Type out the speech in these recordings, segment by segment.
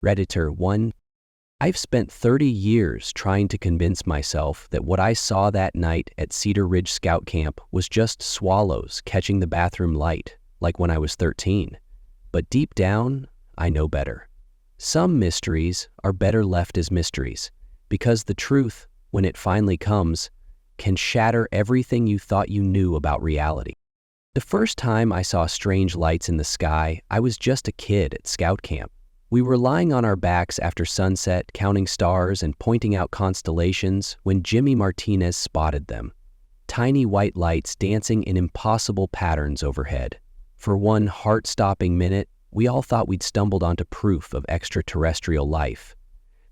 Redditor 1. I've spent 30 years trying to convince myself that what I saw that night at Cedar Ridge Scout Camp was just swallows catching the bathroom light, like when I was 13. But deep down, I know better. Some mysteries are better left as mysteries, because the truth, when it finally comes, can shatter everything you thought you knew about reality. The first time I saw strange lights in the sky, I was just a kid at Scout Camp. We were lying on our backs after sunset, counting stars and pointing out constellations when Jimmy Martinez spotted them. Tiny white lights dancing in impossible patterns overhead. For one heart-stopping minute, we all thought we'd stumbled onto proof of extraterrestrial life.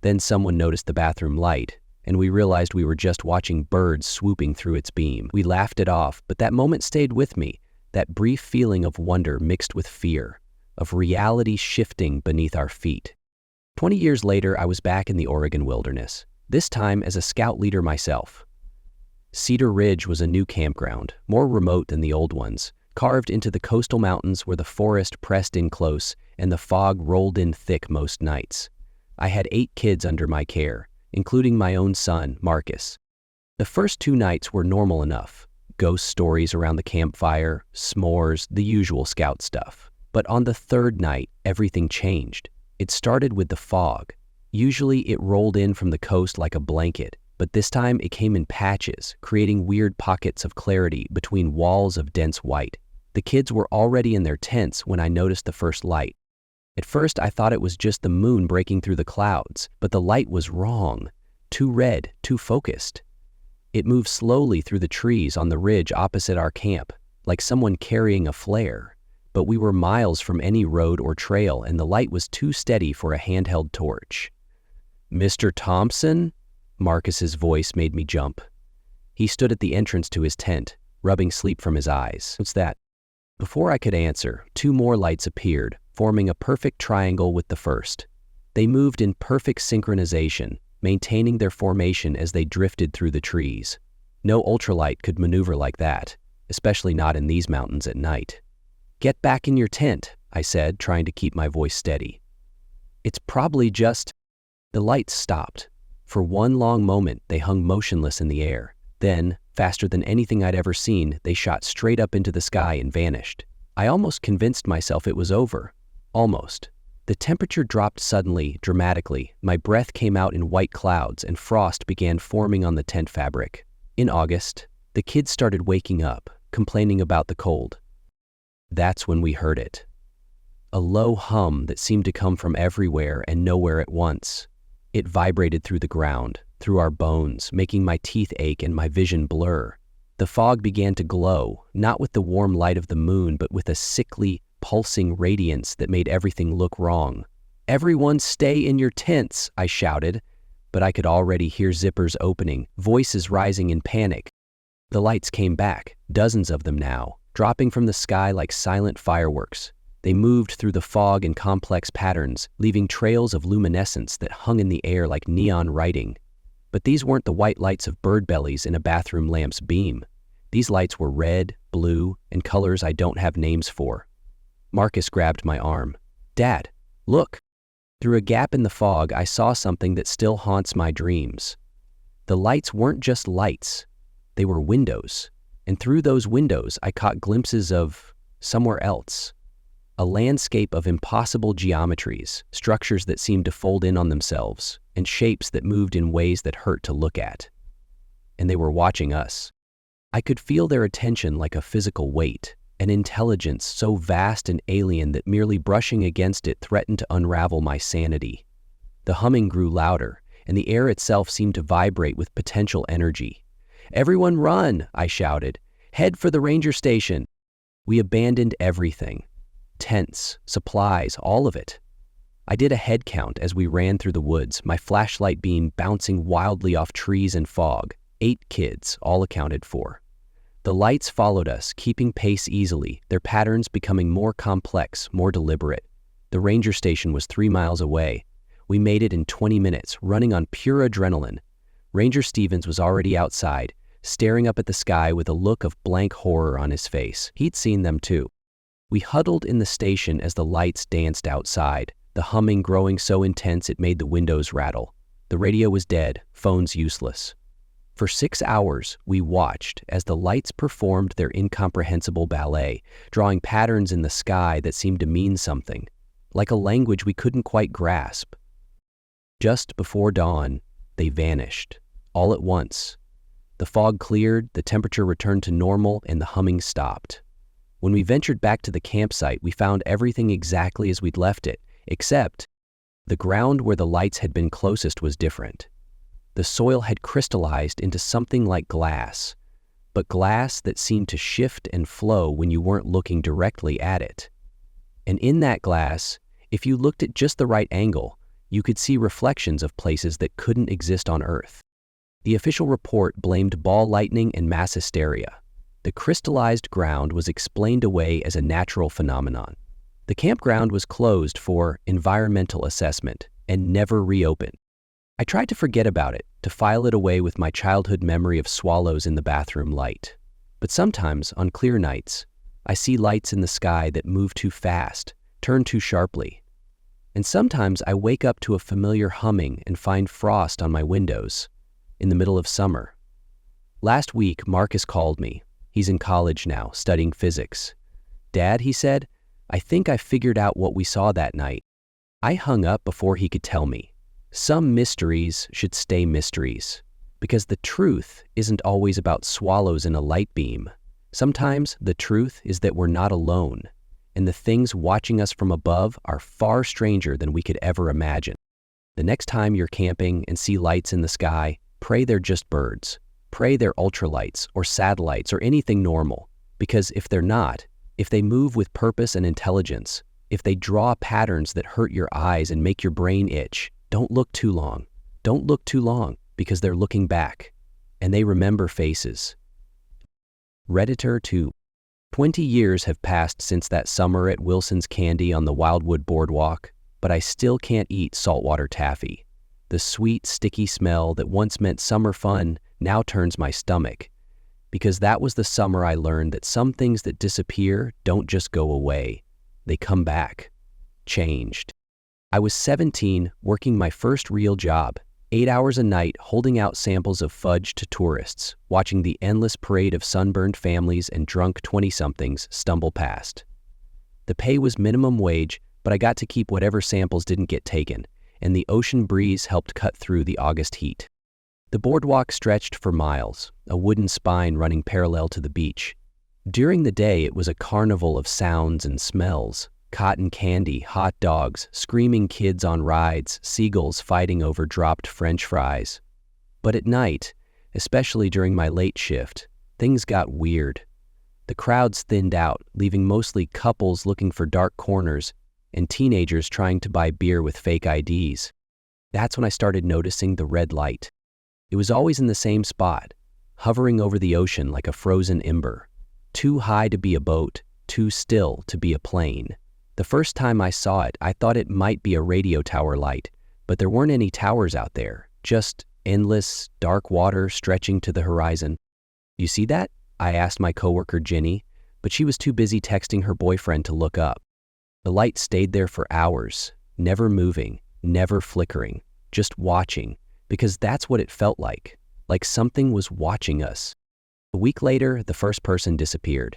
Then someone noticed the bathroom light, and we realized we were just watching birds swooping through its beam. We laughed it off, but that moment stayed with me, that brief feeling of wonder mixed with fear, of reality shifting beneath our feet. 20 years later, I was back in the Oregon wilderness, this time as a scout leader myself. Cedar Ridge was a new campground, more remote than the old ones, carved into the coastal mountains where the forest pressed in close and the fog rolled in thick most nights. I had 8 kids under my care, including my own son, Marcus. The first 2 nights were normal enough. Ghost stories around the campfire, s'mores, the usual scout stuff. But on the 3rd night, everything changed. It started with the fog. Usually it rolled in from the coast like a blanket, but this time it came in patches, creating weird pockets of clarity between walls of dense white. The kids were already in their tents when I noticed the first light. At first I thought it was just the moon breaking through the clouds, but the light was wrong. Too red, too focused. It moved slowly through the trees on the ridge opposite our camp, like someone carrying a flare. But we were miles from any road or trail, and the light was too steady for a handheld torch. "Mr. Thompson?" Marcus's voice made me jump. He stood at the entrance to his tent, rubbing sleep from his eyes. "What's that?" Before I could answer, 2 more lights appeared, forming a perfect triangle with the first. They moved in perfect synchronization, maintaining their formation as they drifted through the trees. No ultralight could maneuver like that, especially not in these mountains at night. "Get back in your tent," I said, trying to keep my voice steady. "It's probably just—" The lights stopped. For one long moment, they hung motionless in the air. Then, faster than anything I'd ever seen, they shot straight up into the sky and vanished. I almost convinced myself it was over. Almost. The temperature dropped suddenly, dramatically. My breath came out in white clouds, and frost began forming on the tent fabric. In August, the kids started waking up, complaining about the cold. That's when we heard it. A low hum that seemed to come from everywhere and nowhere at once. It vibrated through the ground, through our bones, making my teeth ache and my vision blur. The fog began to glow, not with the warm light of the moon, but with a sickly, pulsing radiance that made everything look wrong. "Everyone stay in your tents," I shouted, but I could already hear zippers opening, voices rising in panic. The lights came back, dozens of them now, dropping from the sky like silent fireworks. They moved through the fog in complex patterns, leaving trails of luminescence that hung in the air like neon writing. But these weren't the white lights of bird bellies in a bathroom lamp's beam. These lights were red, blue, and colors I don't have names for. Marcus grabbed my arm. "Dad, look!" Through a gap in the fog, I saw something that still haunts my dreams. The lights weren't just lights. They were windows. And through those windows, I caught glimpses of somewhere else. A landscape of impossible geometries, structures that seemed to fold in on themselves, and shapes that moved in ways that hurt to look at. And they were watching us. I could feel their attention like a physical weight, an intelligence so vast and alien that merely brushing against it threatened to unravel my sanity. The humming grew louder, and the air itself seemed to vibrate with potential energy. "Everyone run!" I shouted. "Head for the ranger station!" We abandoned everything. Tents, supplies, all of it. I did a head count as we ran through the woods, my flashlight beam bouncing wildly off trees and fog. 8 kids, all accounted for. The lights followed us, keeping pace easily, their patterns becoming more complex, more deliberate. The ranger station was 3 miles away. We made it in 20 minutes, running on pure adrenaline. Ranger Stevens was already outside, staring up at the sky with a look of blank horror on his face. He'd seen them too. We huddled in the station as the lights danced outside, the humming growing so intense it made the windows rattle. The radio was dead, phones useless. For 6 hours, we watched as the lights performed their incomprehensible ballet, drawing patterns in the sky that seemed to mean something, like a language we couldn't quite grasp. Just before dawn, they vanished, all at once. The fog cleared, the temperature returned to normal, and the humming stopped. When we ventured back to the campsite, we found everything exactly as we'd left it, except the ground where the lights had been closest was different. The soil had crystallized into something like glass, but glass that seemed to shift and flow when you weren't looking directly at it. And in that glass, if you looked at just the right angle, you could see reflections of places that couldn't exist on Earth. The official report blamed ball lightning and mass hysteria. The crystallized ground was explained away as a natural phenomenon. The campground was closed for environmental assessment and never reopened. I tried to forget about it, to file it away with my childhood memory of swallows in the bathroom light. But sometimes, on clear nights, I see lights in the sky that move too fast, turn too sharply. And sometimes I wake up to a familiar humming and find frost on my windows in the middle of summer. Last week, Marcus called me. He's in college now, studying physics. "Dad," he said, "I think I figured out what we saw that night." I hung up before he could tell me. Some mysteries should stay mysteries, because the truth isn't always about swallows in a light beam. Sometimes the truth is that we're not alone, and the things watching us from above are far stranger than we could ever imagine. The next time you're camping and see lights in the sky, pray they're just birds. Pray they're ultralights or satellites or anything normal, because if they're not, if they move with purpose and intelligence, if they draw patterns that hurt your eyes and make your brain itch, don't look too long. Don't look too long, because they're looking back, and they remember faces. Redditor 2. 20 years have passed since that summer at Wilson's Candy on the Wildwood Boardwalk, but I still can't eat saltwater taffy. The sweet, sticky smell that once meant summer fun now turns my stomach, because that was the summer I learned that some things that disappear don't just go away. They come back, changed. I was 17, working my first real job, 8 hours a night holding out samples of fudge to tourists, watching the endless parade of sunburned families and drunk 20-somethings stumble past. The pay was minimum wage, but I got to keep whatever samples didn't get taken, and the ocean breeze helped cut through the August heat. The boardwalk stretched for miles, a wooden spine running parallel to the beach. During the day, it was a carnival of sounds and smells. Cotton candy, hot dogs, screaming kids on rides, seagulls fighting over dropped French fries. But at night, especially during my late shift, things got weird. The crowds thinned out, leaving mostly couples looking for dark corners and teenagers trying to buy beer with fake IDs. That's when I started noticing the red light. It was always in the same spot, hovering over the ocean like a frozen ember. Too high to be a boat, too still to be a plane. The first time I saw it, I thought it might be a radio tower light, but there weren't any towers out there, just endless, dark water stretching to the horizon. "You see that?" I asked my coworker Jenny, but she was too busy texting her boyfriend to look up. The light stayed there for hours, never moving, never flickering, just watching, because that's what it felt like something was watching us. A week later, the first person disappeared.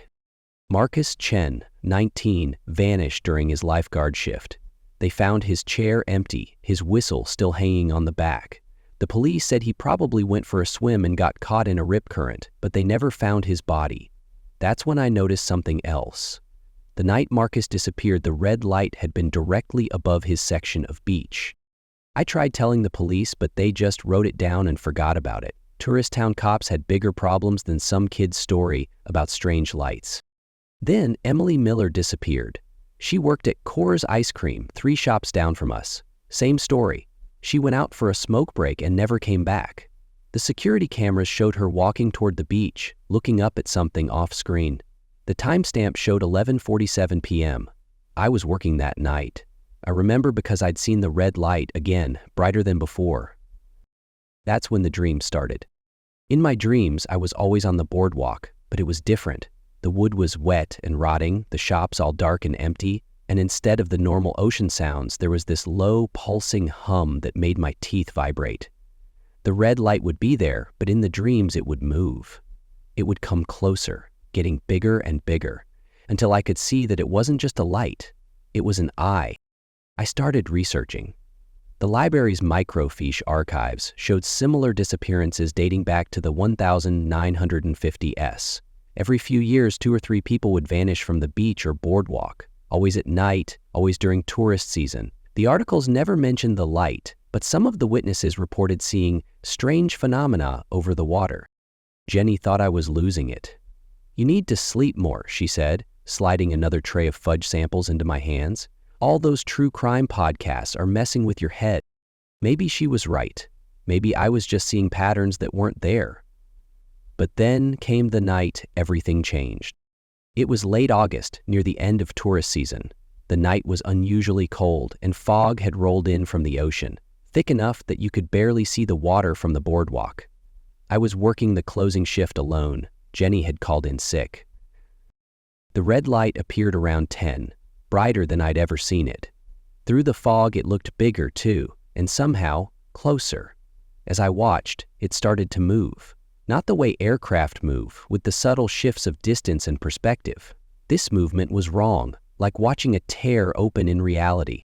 Marcus Chen, 19, vanished during his lifeguard shift. They found his chair empty, his whistle still hanging on the back. The police said he probably went for a swim and got caught in a rip current, but they never found his body. That's when I noticed something else. The night Marcus disappeared, the red light had been directly above his section of beach. I tried telling the police, but they just wrote it down and forgot about it. Tourist town cops had bigger problems than some kid's story about strange lights. Then Emily Miller disappeared. She worked at Coors Ice Cream, 3 shops down from us. Same story. She went out for a smoke break and never came back. The security cameras showed her walking toward the beach, looking up at something off-screen. The timestamp showed 11:47 p.m. I was working that night. I remember because I'd seen the red light again, brighter than before. That's when the dream started. In my dreams, I was always on the boardwalk, but it was different. The wood was wet and rotting, the shops all dark and empty, and instead of the normal ocean sounds, there was this low, pulsing hum that made my teeth vibrate. The red light would be there, but in the dreams it would move. It would come closer, getting bigger and bigger, until I could see that it wasn't just a light, it was an eye. I started researching. The library's microfiche archives showed similar disappearances dating back to the 1950s. Every few years, 2 or 3 people would vanish from the beach or boardwalk, always at night, always during tourist season. The articles never mentioned the light, but some of the witnesses reported seeing strange phenomena over the water. Jenny thought I was losing it. "You need to sleep more," she said, sliding another tray of fudge samples into my hands. "All those true crime podcasts are messing with your head." Maybe she was right. Maybe I was just seeing patterns that weren't there. But then came the night everything changed. It was late August, near the end of tourist season. The night was unusually cold, and fog had rolled in from the ocean, thick enough that you could barely see the water from the boardwalk. I was working the closing shift alone. Jenny had called in sick. The red light appeared around 10, brighter than I'd ever seen it. Through the fog, it looked bigger too, and somehow closer. As I watched, it started to move. Not the way aircraft move, with the subtle shifts of distance and perspective. This movement was wrong, like watching a tear open in reality.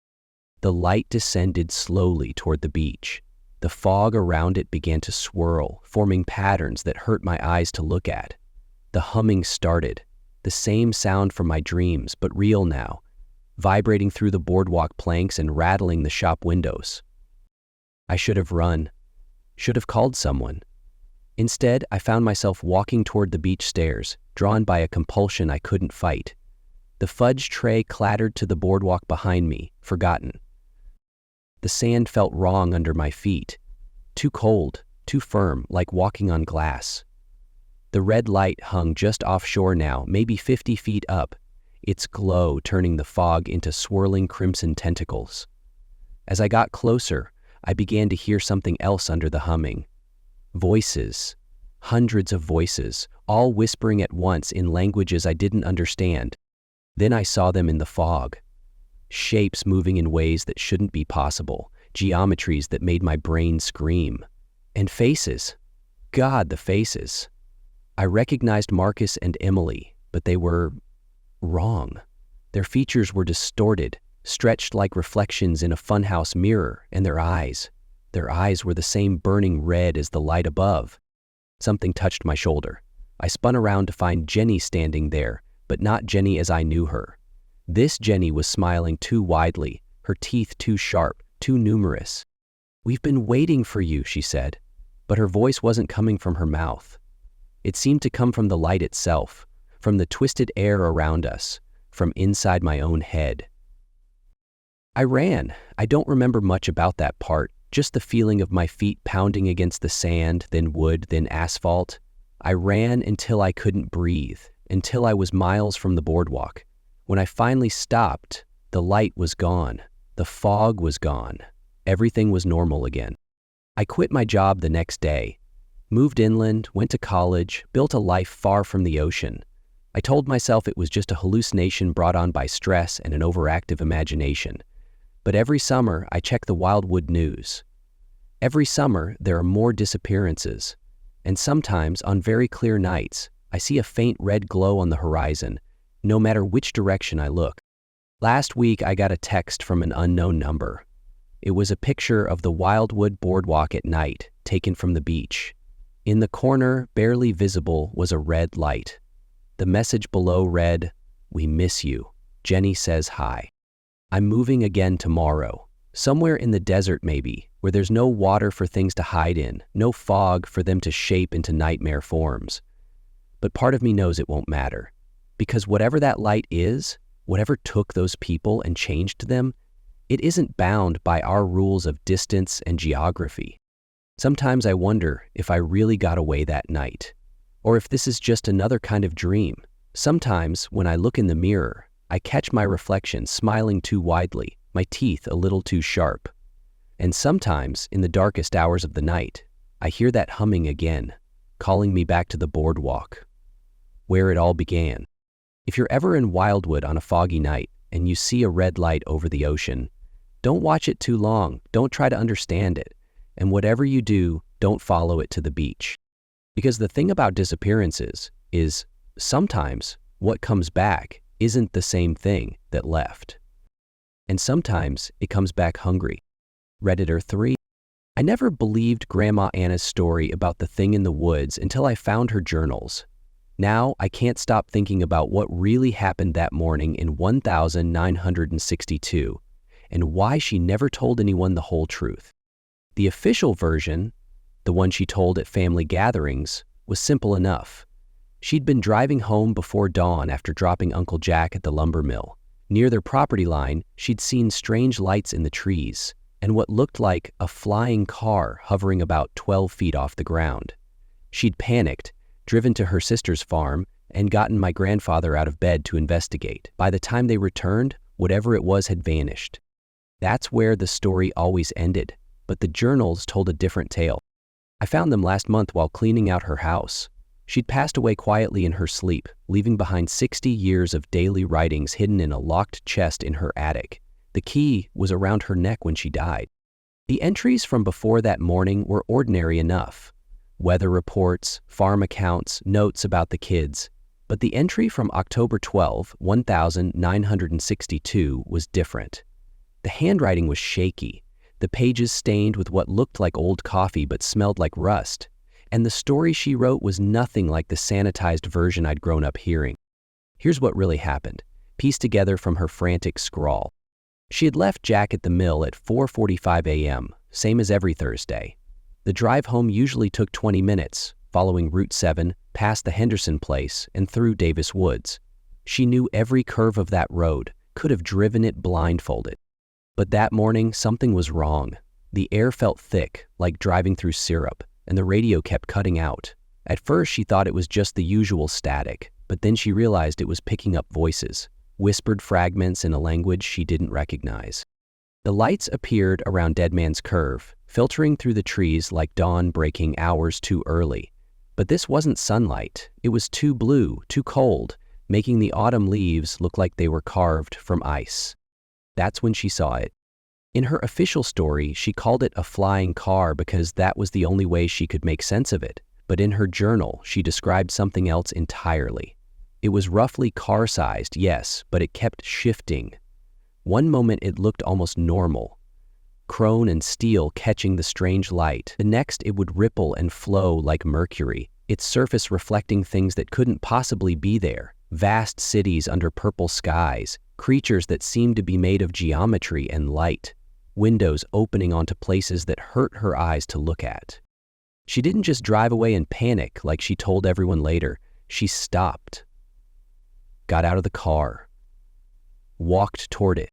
The light descended slowly toward the beach. The fog around it began to swirl, forming patterns that hurt my eyes to look at. The humming started, the same sound from my dreams, but real now, vibrating through the boardwalk planks and rattling the shop windows. I should have run, should have called someone. Instead, I found myself walking toward the beach stairs, drawn by a compulsion I couldn't fight. The fudge tray clattered to the boardwalk behind me, forgotten. The sand felt wrong under my feet, too cold, too firm, like walking on glass. The red light hung just offshore now, maybe 50 feet up, its glow turning the fog into swirling crimson tentacles. As I got closer, I began to hear something else under the humming. Voices, hundreds of voices, all whispering at once in languages I didn't understand. Then I saw them in the fog. Shapes moving in ways that shouldn't be possible, geometries that made my brain scream. And faces. God, the faces. I recognized Marcus and Emily, but they were wrong. Their features were distorted, stretched like reflections in a funhouse mirror, and their eyes were the same burning red as the light above. Something touched my shoulder. I spun around to find Jenny standing there, but not Jenny as I knew her. This Jenny was smiling too widely, her teeth too sharp, too numerous. "We've been waiting for you," she said, but her voice wasn't coming from her mouth. It seemed to come from the light itself, from the twisted air around us, from inside my own head. I ran. I don't remember much about that part, just the feeling of my feet pounding against the sand, then wood, then asphalt. I ran until I couldn't breathe, until I was miles from the boardwalk. When I finally stopped, the light was gone. The fog was gone. Everything was normal again. I quit my job the next day, moved inland, went to college, built a life far from the ocean. I told myself it was just a hallucination brought on by stress and an overactive imagination. But every summer, I check the Wildwood news. Every summer, there are more disappearances. And sometimes, on very clear nights, I see a faint red glow on the horizon, no matter which direction I look. Last week, I got a text from an unknown number. It was a picture of the Wildwood boardwalk at night, taken from the beach. In the corner, barely visible, was a red light. The message below read, "We miss you. Jenny says hi." I'm moving again tomorrow. Somewhere in the desert maybe, where there's no water for things to hide in, no fog for them to shape into nightmare forms. But part of me knows it won't matter. Because whatever that light is, whatever took those people and changed them, it isn't bound by our rules of distance and geography. Sometimes I wonder if I really got away that night, or if this is just another kind of dream. Sometimes, when I look in the mirror, I catch my reflection smiling too widely, my teeth a little too sharp. And sometimes, in the darkest hours of the night, I hear that humming again, calling me back to the boardwalk, where it all began. If you're ever in Wildwood on a foggy night, and you see a red light over the ocean, don't watch it too long. Don't try to understand it. And whatever you do, don't follow it to the beach. Because the thing about disappearances is sometimes what comes back isn't the same thing that left. And sometimes it comes back hungry. Redditor 3. I never believed Grandma Anna's story about the thing in the woods until I found her journals. Now I can't stop thinking about what really happened that morning in 1962 and why she never told anyone the whole truth. The official version, the one she told at family gatherings, was simple enough. She'd been driving home before dawn after dropping Uncle Jack at the lumber mill. Near their property line, she'd seen strange lights in the trees and what looked like a flying car hovering about 12 feet off the ground. She'd panicked, driven to her sister's farm, and gotten my grandfather out of bed to investigate. By the time they returned, whatever it was had vanished. That's where the story always ended, but the journals told a different tale. I found them last month while cleaning out her house. She'd passed away quietly in her sleep, leaving behind 60 years of daily writings hidden in a locked chest in her attic. The key was around her neck when she died. The entries from before that morning were ordinary enough. Weather reports, farm accounts, notes about the kids. But the entry from October 12, 1962 was different. The handwriting was shaky, the pages stained with what looked like old coffee but smelled like rust, and the story she wrote was nothing like the sanitized version I'd grown up hearing. Here's what really happened, pieced together from her frantic scrawl. She had left Jack at the mill at 4:45 a.m., same as every Thursday. The drive home usually took 20 minutes, following Route 7, past the Henderson place, and through Davis Woods. She knew every curve of that road, could have driven it blindfolded. But that morning, something was wrong. The air felt thick, like driving through syrup, and the radio kept cutting out. At first, she thought it was just the usual static, but then she realized it was picking up voices, whispered fragments in a language she didn't recognize. The lights appeared around Dead Man's Curve, filtering through the trees like dawn breaking hours too early. But this wasn't sunlight. It was too blue, too cold, making the autumn leaves look like they were carved from ice. That's when she saw it. In her official story, she called it a flying car because that was the only way she could make sense of it. But in her journal, she described something else entirely. It was roughly car-sized, yes, but it kept shifting. One moment it looked almost normal, chrome and steel catching the strange light. The next it would ripple and flow like mercury, its surface reflecting things that couldn't possibly be there. Vast cities under purple skies, creatures that seemed to be made of geometry and light, windows opening onto places that hurt her eyes to look at. She didn't just drive away in panic like she told everyone later. She stopped, got out of the car, walked toward it.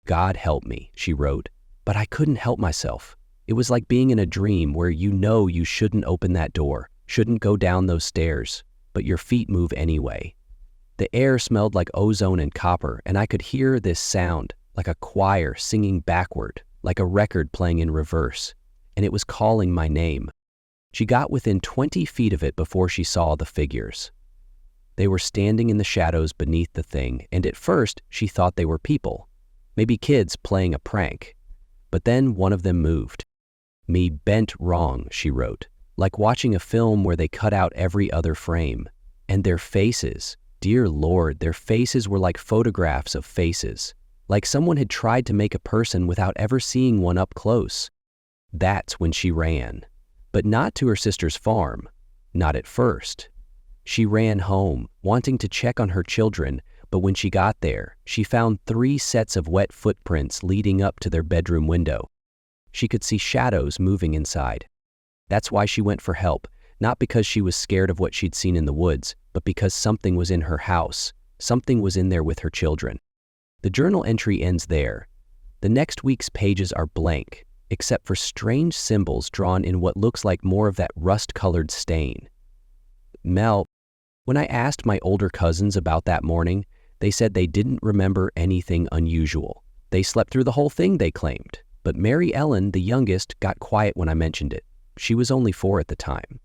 God help me, she wrote, but I couldn't help myself. It was like being in a dream where you know you shouldn't open that door, shouldn't go down those stairs, but your feet move anyway. The air smelled like ozone and copper, and I could hear this sound, like a choir singing backward, like a record playing in reverse, and it was calling my name. She got within 20 feet of it before she saw the figures. They were standing in the shadows beneath the thing, and at first she thought they were people, maybe kids playing a prank. But then one of them moved. Me bent wrong, she wrote, like watching a film where they cut out every other frame. And their faces, dear Lord, their faces were like photographs of faces, like someone had tried to make a person without ever seeing one up close. That's when she ran. But not to her sister's farm, not at first. She ran home, wanting to check on her children, but when she got there, she found 3 sets of wet footprints leading up to their bedroom window. She could see shadows moving inside. That's why she went for help, not because she was scared of what she'd seen in the woods, but because something was in her house, something was in there with her children. The journal entry ends there. The next week's pages are blank, except for strange symbols drawn in what looks like more of that rust-colored stain. Mel, when I asked my older cousins about that morning, they said they didn't remember anything unusual. They slept through the whole thing, they claimed. But Mary Ellen, the youngest, got quiet when I mentioned it. She was only 4 at the time.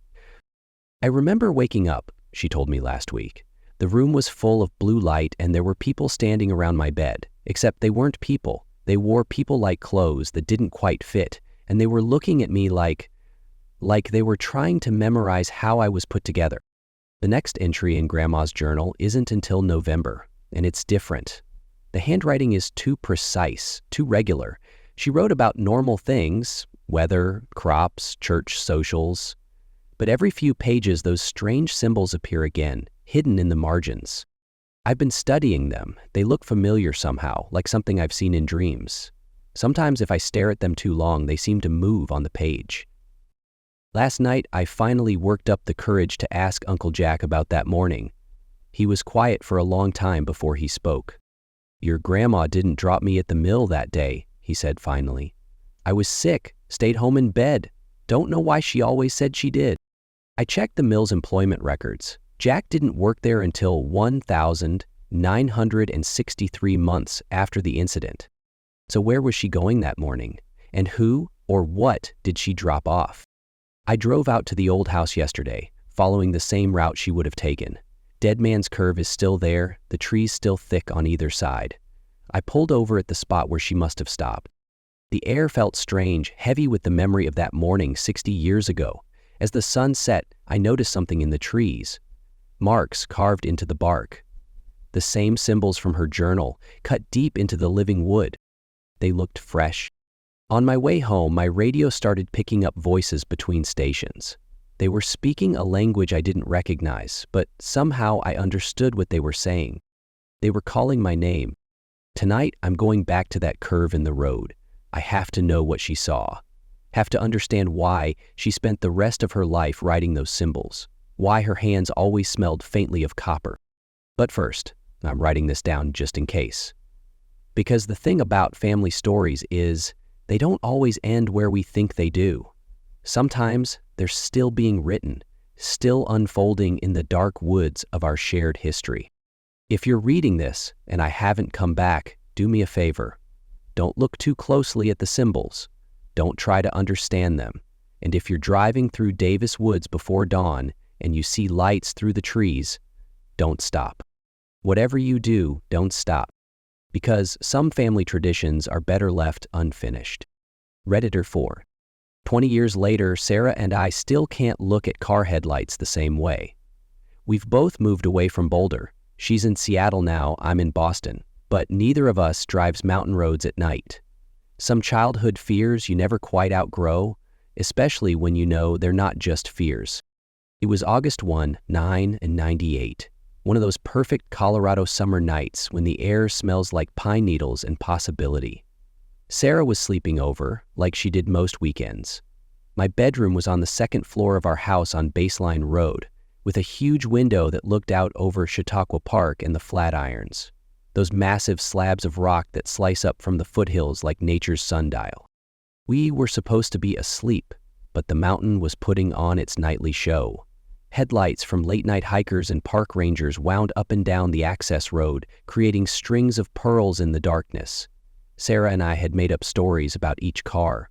I remember waking up, she told me last week, The room was full of blue light and there were people standing around my bed, except they weren't people. They wore people-like clothes that didn't quite fit, and they were looking at me like they were trying to memorize how I was put together. The next entry in Grandma's journal isn't until November, and it's different. The handwriting is too precise, too regular. She wrote about normal things, weather, crops, church socials. But every few pages those strange symbols appear again, hidden in the margins. I've been studying them. They look familiar somehow, like something I've seen in dreams. Sometimes if I stare at them too long, they seem to move on the page. Last night, I finally worked up the courage to ask Uncle Jack about that morning. He was quiet for a long time before he spoke. "Your grandma didn't drop me at the mill that day," he said finally. "I was sick, stayed home in bed. Don't know why she always said she did." I checked the mill's employment records. Jack didn't work there until 1,963 months after the incident. So where was she going that morning? And who or what did she drop off? I drove out to the old house yesterday, following the same route she would have taken. Dead Man's Curve is still there, the trees still thick on either side. I pulled over at the spot where she must have stopped. The air felt strange, heavy with the memory of that morning 60 years ago. As the sun set, I noticed something in the trees. Marks carved into the bark. The same symbols from her journal, cut deep into the living wood. They looked fresh. On my way home, my radio started picking up voices between stations. They were speaking a language I didn't recognize, but somehow I understood what they were saying. They were calling my name. Tonight, I'm going back to that curve in the road. I have to know what she saw. Have to understand why she spent the rest of her life writing those symbols. Why her hands always smelled faintly of copper. But first, I'm writing this down just in case. Because the thing about family stories is, they don't always end where we think they do. Sometimes they're still being written, still unfolding in the dark woods of our shared history. If you're reading this and I haven't come back, do me a favor. Don't look too closely at the symbols. Don't try to understand them. And if you're driving through Davis Woods before dawn and you see lights through the trees, don't stop. Whatever you do, don't stop. Because some family traditions are better left unfinished. Redditor 4. 20 years later, Sarah and I still can't look at car headlights the same way. We've both moved away from Boulder. She's in Seattle now, I'm in Boston. But neither of us drives mountain roads at night. Some childhood fears you never quite outgrow, especially when you know they're not just fears. It was August 1, 1998, one of those perfect Colorado summer nights when the air smells like pine needles and possibility. Sarah was sleeping over, like she did most weekends. My bedroom was on the second floor of our house on Baseline Road, with a huge window that looked out over Chautauqua Park and the Flatirons. Those massive slabs of rock that slice up from the foothills like nature's sundial. We were supposed to be asleep, but the mountain was putting on its nightly show. Headlights from late-night hikers and park rangers wound up and down the access road, creating strings of pearls in the darkness. Sarah and I had made up stories about each car.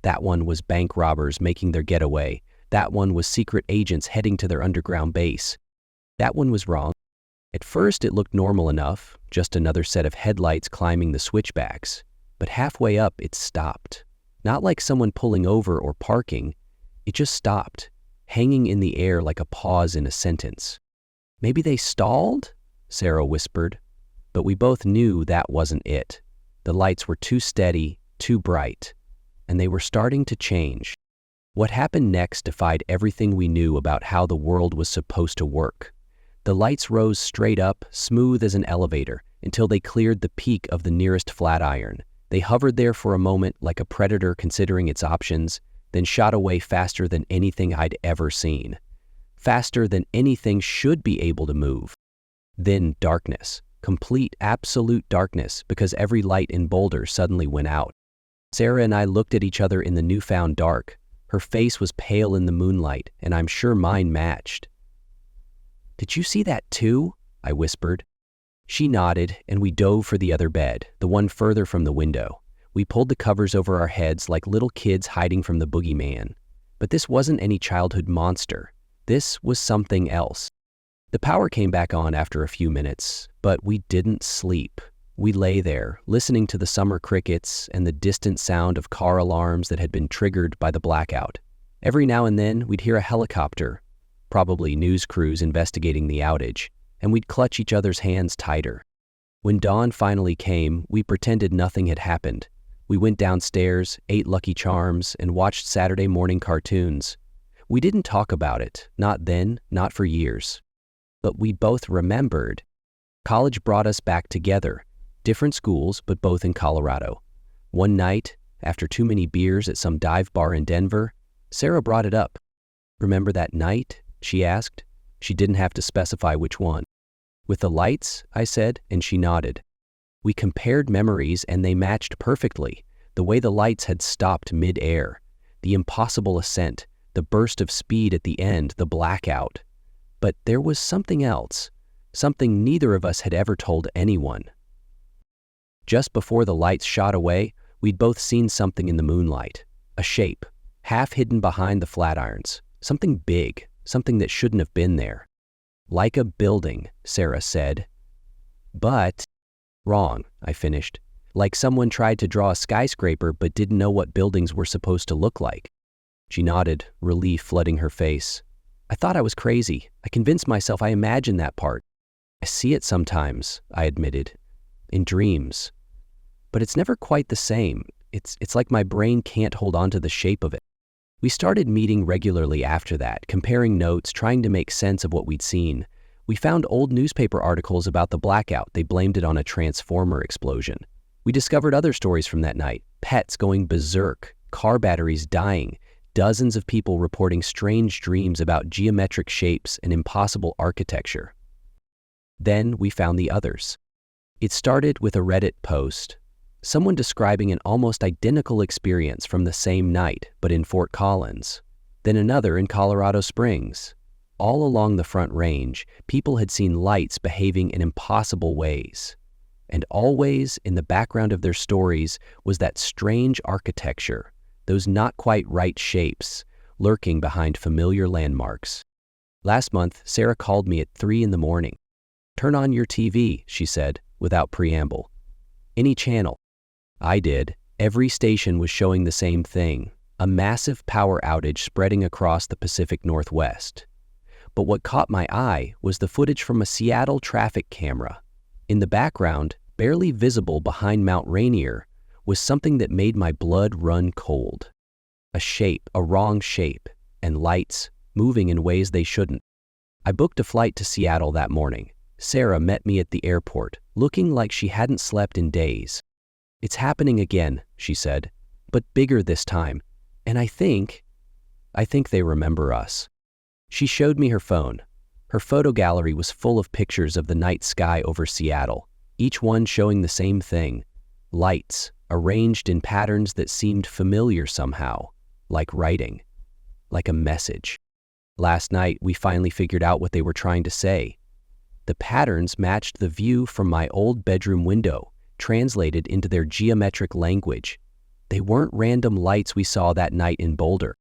That one was bank robbers making their getaway. That one was secret agents heading to their underground base. That one was wrong. At first, it looked normal enough, just another set of headlights climbing the switchbacks. But halfway up, it stopped. Not like someone pulling over or parking. It just stopped, hanging in the air like a pause in a sentence. "Maybe they stalled?" Sarah whispered. But we both knew that wasn't it. The lights were too steady, too bright, and they were starting to change. What happened next defied everything we knew about how the world was supposed to work. The lights rose straight up, smooth as an elevator, until they cleared the peak of the nearest Flatiron. They hovered there for a moment like a predator considering its options, then shot away faster than anything I'd ever seen. Faster than anything should be able to move. Then darkness. Complete, absolute darkness, because every light in Boulder suddenly went out. Sarah and I looked at each other in the newfound dark. Her face was pale in the moonlight, and I'm sure mine matched. "Did you see that too?" I whispered. She nodded, and we dove for the other bed, the one further from the window. We pulled the covers over our heads like little kids hiding from the boogeyman. But this wasn't any childhood monster. This was something else. The power came back on after a few minutes, but we didn't sleep. We lay there, listening to the summer crickets and the distant sound of car alarms that had been triggered by the blackout. Every now and then, we'd hear a helicopter, probably news crews investigating the outage, and we'd clutch each other's hands tighter. When dawn finally came, we pretended nothing had happened. We went downstairs, ate Lucky Charms, and watched Saturday morning cartoons. We didn't talk about it, not then, not for years. But we both remembered. College brought us back together, different schools, but both in Colorado. One night, after too many beers at some dive bar in Denver, Sarah brought it up. "Remember that night?" she asked. She didn't have to specify which one. "With the lights?" I said, and she nodded. We compared memories and they matched perfectly. The way the lights had stopped mid-air, the impossible ascent, the burst of speed at the end, the blackout. But there was something else, something neither of us had ever told anyone. Just before the lights shot away, we'd both seen something in the moonlight, a shape, half hidden behind the flatirons, something big, something that shouldn't have been there. "Like a building," Sarah said. "But..." "Wrong," I finished. "Like someone tried to draw a skyscraper but didn't know what buildings were supposed to look like." She nodded, relief flooding her face. "I thought I was crazy. I convinced myself I imagined that part." "I see it sometimes," I admitted. "In dreams. But it's never quite the same. It's like my brain can't hold on to the shape of it." We started meeting regularly after that, comparing notes, trying to make sense of what we'd seen. We found old newspaper articles about the blackout. They blamed it on a transformer explosion. We discovered other stories from that night, pets going berserk, car batteries dying, dozens of people reporting strange dreams about geometric shapes and impossible architecture. Then we found the others. It started with a Reddit post, someone describing an almost identical experience from the same night, but in Fort Collins. Then another in Colorado Springs. All along the Front Range, people had seen lights behaving in impossible ways. And always in the background of their stories was that strange architecture, those not quite right shapes, lurking behind familiar landmarks. Last month, Sarah called me at 3 a.m. "Turn on your TV," she said, without preamble. "Any channel." I did. Every station was showing the same thing, a massive power outage spreading across the Pacific Northwest. But what caught my eye was the footage from a Seattle traffic camera. In the background, barely visible behind Mount Rainier, was something that made my blood run cold. A shape, a wrong shape, and lights moving in ways they shouldn't. I booked a flight to Seattle that morning. Sarah met me at the airport, looking like she hadn't slept in days. "It's happening again," she said, "but bigger this time. And I think they remember us." She showed me her phone. Her photo gallery was full of pictures of the night sky over Seattle, each one showing the same thing, lights arranged in patterns that seemed familiar somehow, like writing, like a message. Last night, we finally figured out what they were trying to say. The patterns matched the view from my old bedroom window, translated into their geometric language. They weren't random lights we saw that night in Boulder.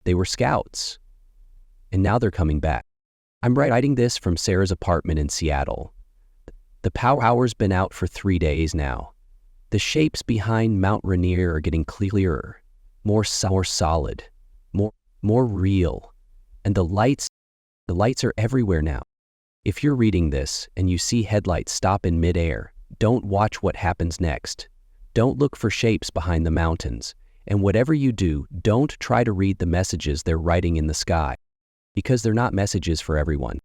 They were scouts. And now they're coming back. I'm writing this from Sarah's apartment in Seattle. The power's been out for 3 days now. The shapes behind Mount Rainier are getting clearer, more solid, more real. And the lights are everywhere now. If you're reading this and you see headlights stop in midair, don't watch what happens next. Don't look for shapes behind the mountains. And whatever you do, don't try to read the messages they're writing in the sky. Because they're not messages for everyone.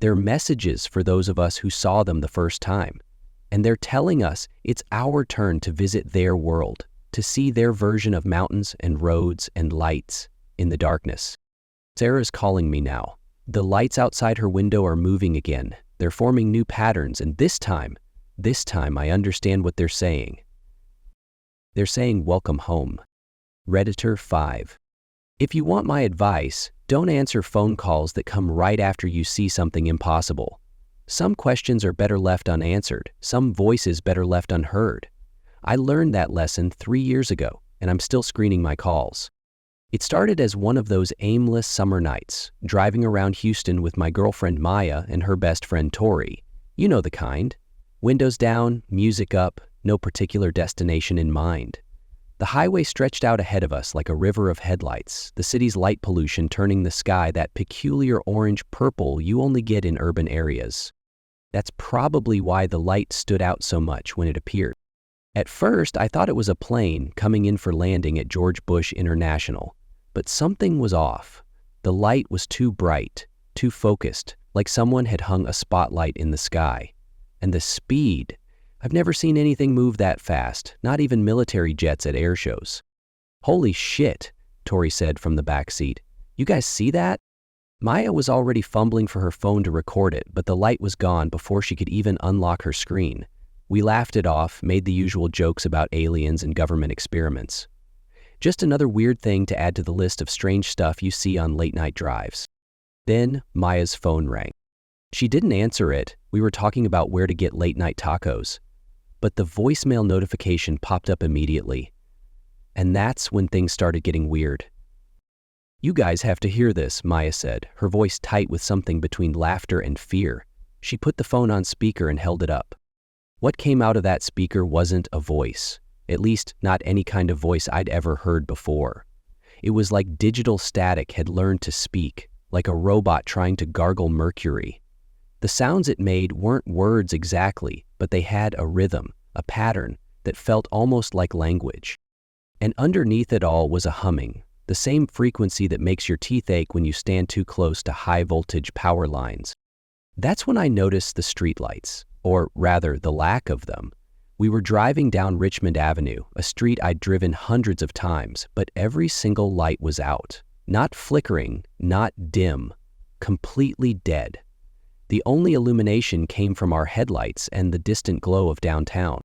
They're messages for those of us who saw them the first time. And they're telling us it's our turn to visit their world, to see their version of mountains and roads and lights in the darkness. Sarah's calling me now. The lights outside her window are moving again. They're forming new patterns, and this time I understand what they're saying. They're saying welcome home. Redditor 5. If you want my advice, don't answer phone calls that come right after you see something impossible. Some questions are better left unanswered, some voices better left unheard. I learned that lesson 3 years ago, and I'm still screening my calls. It started as one of those aimless summer nights, driving around Houston with my girlfriend Maya and her best friend Tori. You know the kind. Windows down, music up, no particular destination in mind. The highway stretched out ahead of us like a river of headlights, the city's light pollution turning the sky that peculiar orange-purple you only get in urban areas. That's probably why the light stood out so much when it appeared. At first, I thought it was a plane coming in for landing at George Bush International. But something was off. The light was too bright, too focused, like someone had hung a spotlight in the sky. And the speed. I've never seen anything move that fast, not even military jets at air shows. Holy shit, Tori said from the back seat. You guys see that? Maya was already fumbling for her phone to record it, but the light was gone before she could even unlock her screen. We laughed it off, made the usual jokes about aliens and government experiments. Just another weird thing to add to the list of strange stuff you see on late-night drives. Then Maya's phone rang. She didn't answer it. We were talking about where to get late-night tacos. But the voicemail notification popped up immediately. And that's when things started getting weird. You guys have to hear this, Maya said, her voice tight with something between laughter and fear. She put the phone on speaker and held it up. What came out of that speaker wasn't a voice. At least, not any kind of voice I'd ever heard before. It was like digital static had learned to speak, like a robot trying to gargle mercury. The sounds it made weren't words exactly, but they had a rhythm, a pattern, that felt almost like language. And underneath it all was a humming, the same frequency that makes your teeth ache when you stand too close to high-voltage power lines. That's when I noticed the streetlights, or rather, the lack of them. We were driving down Richmond Avenue, a street I'd driven hundreds of times, but every single light was out. Not flickering, not dim, completely dead. The only illumination came from our headlights and the distant glow of downtown.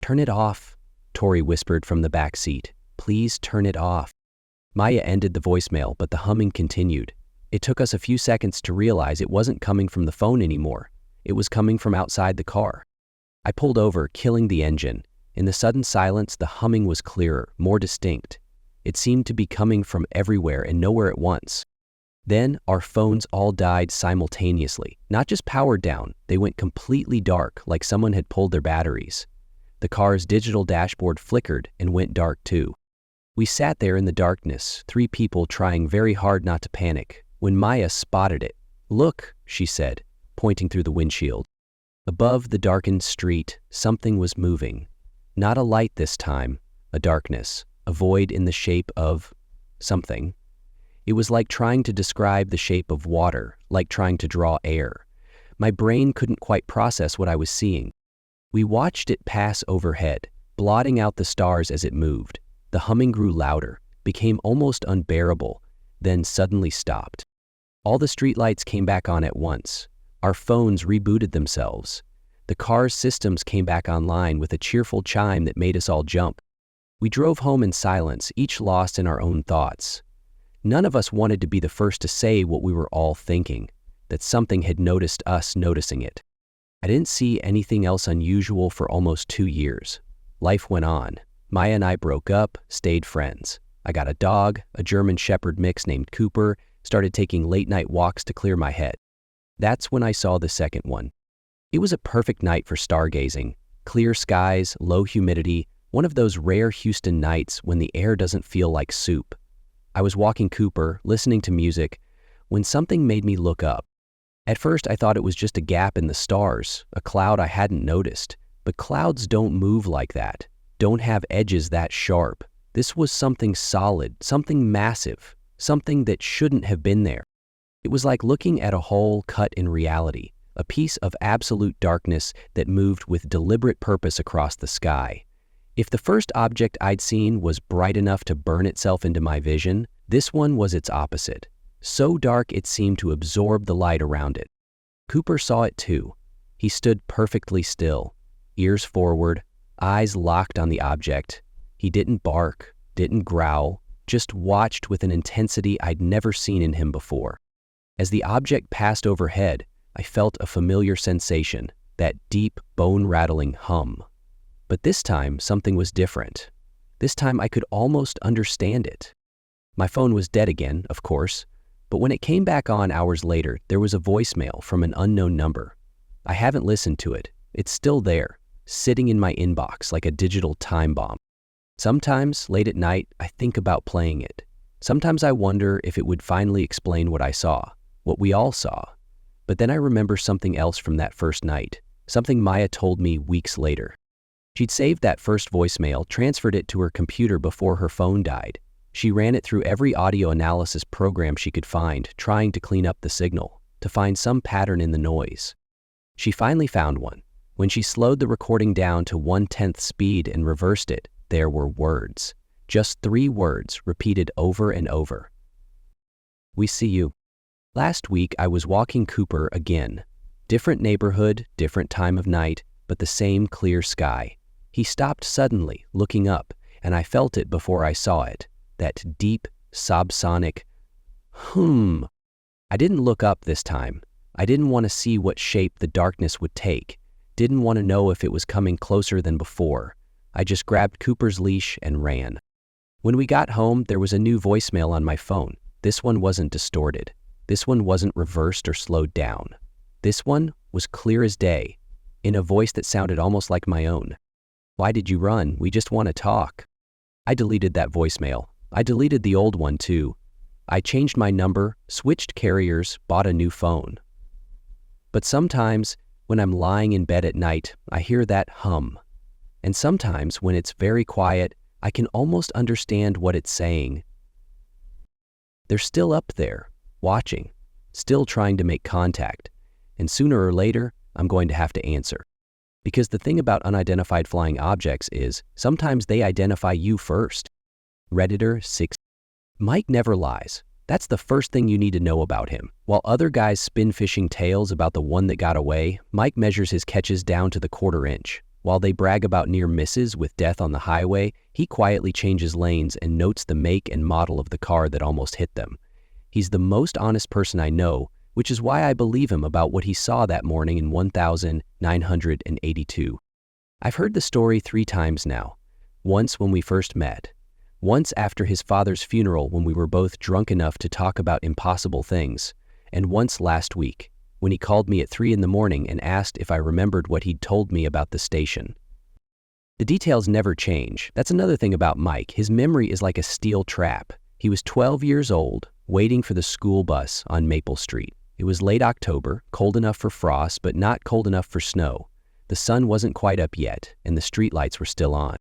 "Turn it off," Tori whispered from the back seat. "Please turn it off." Maya ended the voicemail, but the humming continued. It took us a few seconds to realize it wasn't coming from the phone anymore. It was coming from outside the car. I pulled over, killing the engine. In the sudden silence, the humming was clearer, more distinct. It seemed to be coming from everywhere and nowhere at once. Then, our phones all died simultaneously. Not just powered down, they went completely dark, like someone had pulled their batteries. The car's digital dashboard flickered and went dark too. We sat there in the darkness, three people trying very hard not to panic, when Maya spotted it. "Look," she said, pointing through the windshield. Above the darkened street, something was moving. Not a light this time, a darkness, a void in the shape of something. It was like trying to describe the shape of water, like trying to draw air. My brain couldn't quite process what I was seeing. We watched it pass overhead, blotting out the stars as it moved. The humming grew louder, became almost unbearable, then suddenly stopped. All the streetlights came back on at once. Our phones rebooted themselves. The car's systems came back online with a cheerful chime that made us all jump. We drove home in silence, each lost in our own thoughts. None of us wanted to be the first to say what we were all thinking, that something had noticed us noticing it. I didn't see anything else unusual for almost 2 years. Life went on. Maya and I broke up, stayed friends. I got a dog, a German Shepherd mix named Cooper, started taking late-night walks to clear my head. That's when I saw the second one. It was a perfect night for stargazing. Clear skies, low humidity, one of those rare Houston nights when the air doesn't feel like soup. I was walking Cooper, listening to music, when something made me look up. At first, I thought it was just a gap in the stars, a cloud I hadn't noticed. But clouds don't move like that, don't have edges that sharp. This was something solid, something massive, something that shouldn't have been there. It was like looking at a hole cut in reality, a piece of absolute darkness that moved with deliberate purpose across the sky. If the first object I'd seen was bright enough to burn itself into my vision, this one was its opposite. So dark it seemed to absorb the light around it. Cooper saw it too. He stood perfectly still, ears forward, eyes locked on the object. He didn't bark, didn't growl, just watched with an intensity I'd never seen in him before. As the object passed overhead, I felt a familiar sensation, that deep, bone-rattling hum. But this time, something was different. This time I could almost understand it. My phone was dead again, of course, but when it came back on hours later, there was a voicemail from an unknown number. I haven't listened to it. It's still there, sitting in my inbox like a digital time bomb. Sometimes, late at night, I think about playing it. Sometimes I wonder if it would finally explain what I saw, what we all saw. But then I remember something else from that first night, something Maya told me weeks later. She'd saved that first voicemail, transferred it to her computer before her phone died. She ran it through every audio analysis program she could find, trying to clean up the signal, to find some pattern in the noise. She finally found one. When she slowed the recording down to 1/10 speed and reversed it, there were words. Just 3 words repeated over and over. We see you. Last week I was walking Cooper again. Different neighborhood, different time of night, but the same clear sky. He stopped suddenly, looking up, and I felt it before I saw it. That deep, subsonic hum. I didn't look up this time. I didn't want to see what shape the darkness would take. Didn't want to know if it was coming closer than before. I just grabbed Cooper's leash and ran. When we got home, there was a new voicemail on my phone. This one wasn't distorted. This one wasn't reversed or slowed down. This one was clear as day, in a voice that sounded almost like my own. Why did you run? We just want to talk. I deleted that voicemail. I deleted the old one too. I changed my number, switched carriers, bought a new phone. But sometimes, when I'm lying in bed at night, I hear that hum. And sometimes, when it's very quiet, I can almost understand what it's saying. They're still up there, watching, still trying to make contact. And sooner or later, I'm going to have to answer. Because the thing about unidentified flying objects is, sometimes they identify you first. Redditor 6. Mike never lies. That's the first thing you need to know about him. While other guys spin fishing tales about the one that got away, Mike measures his catches down to the 1/4 inch. While they brag about near misses with death on the highway, he quietly changes lanes and notes the make and model of the car that almost hit them. He's the most honest person I know, which is why I believe him about what he saw that morning in 1982. I've heard the story 3 times now. Once when we first met. Once after his father's funeral when we were both drunk enough to talk about impossible things. And once last week, when he called me at 3 in the morning and asked if I remembered what he'd told me about the station. The details never change. That's another thing about Mike. His memory is like a steel trap. He was 12 years old, waiting for the school bus on Maple Street. It was late October, cold enough for frost, but not cold enough for snow. The sun wasn't quite up yet, and the streetlights were still on.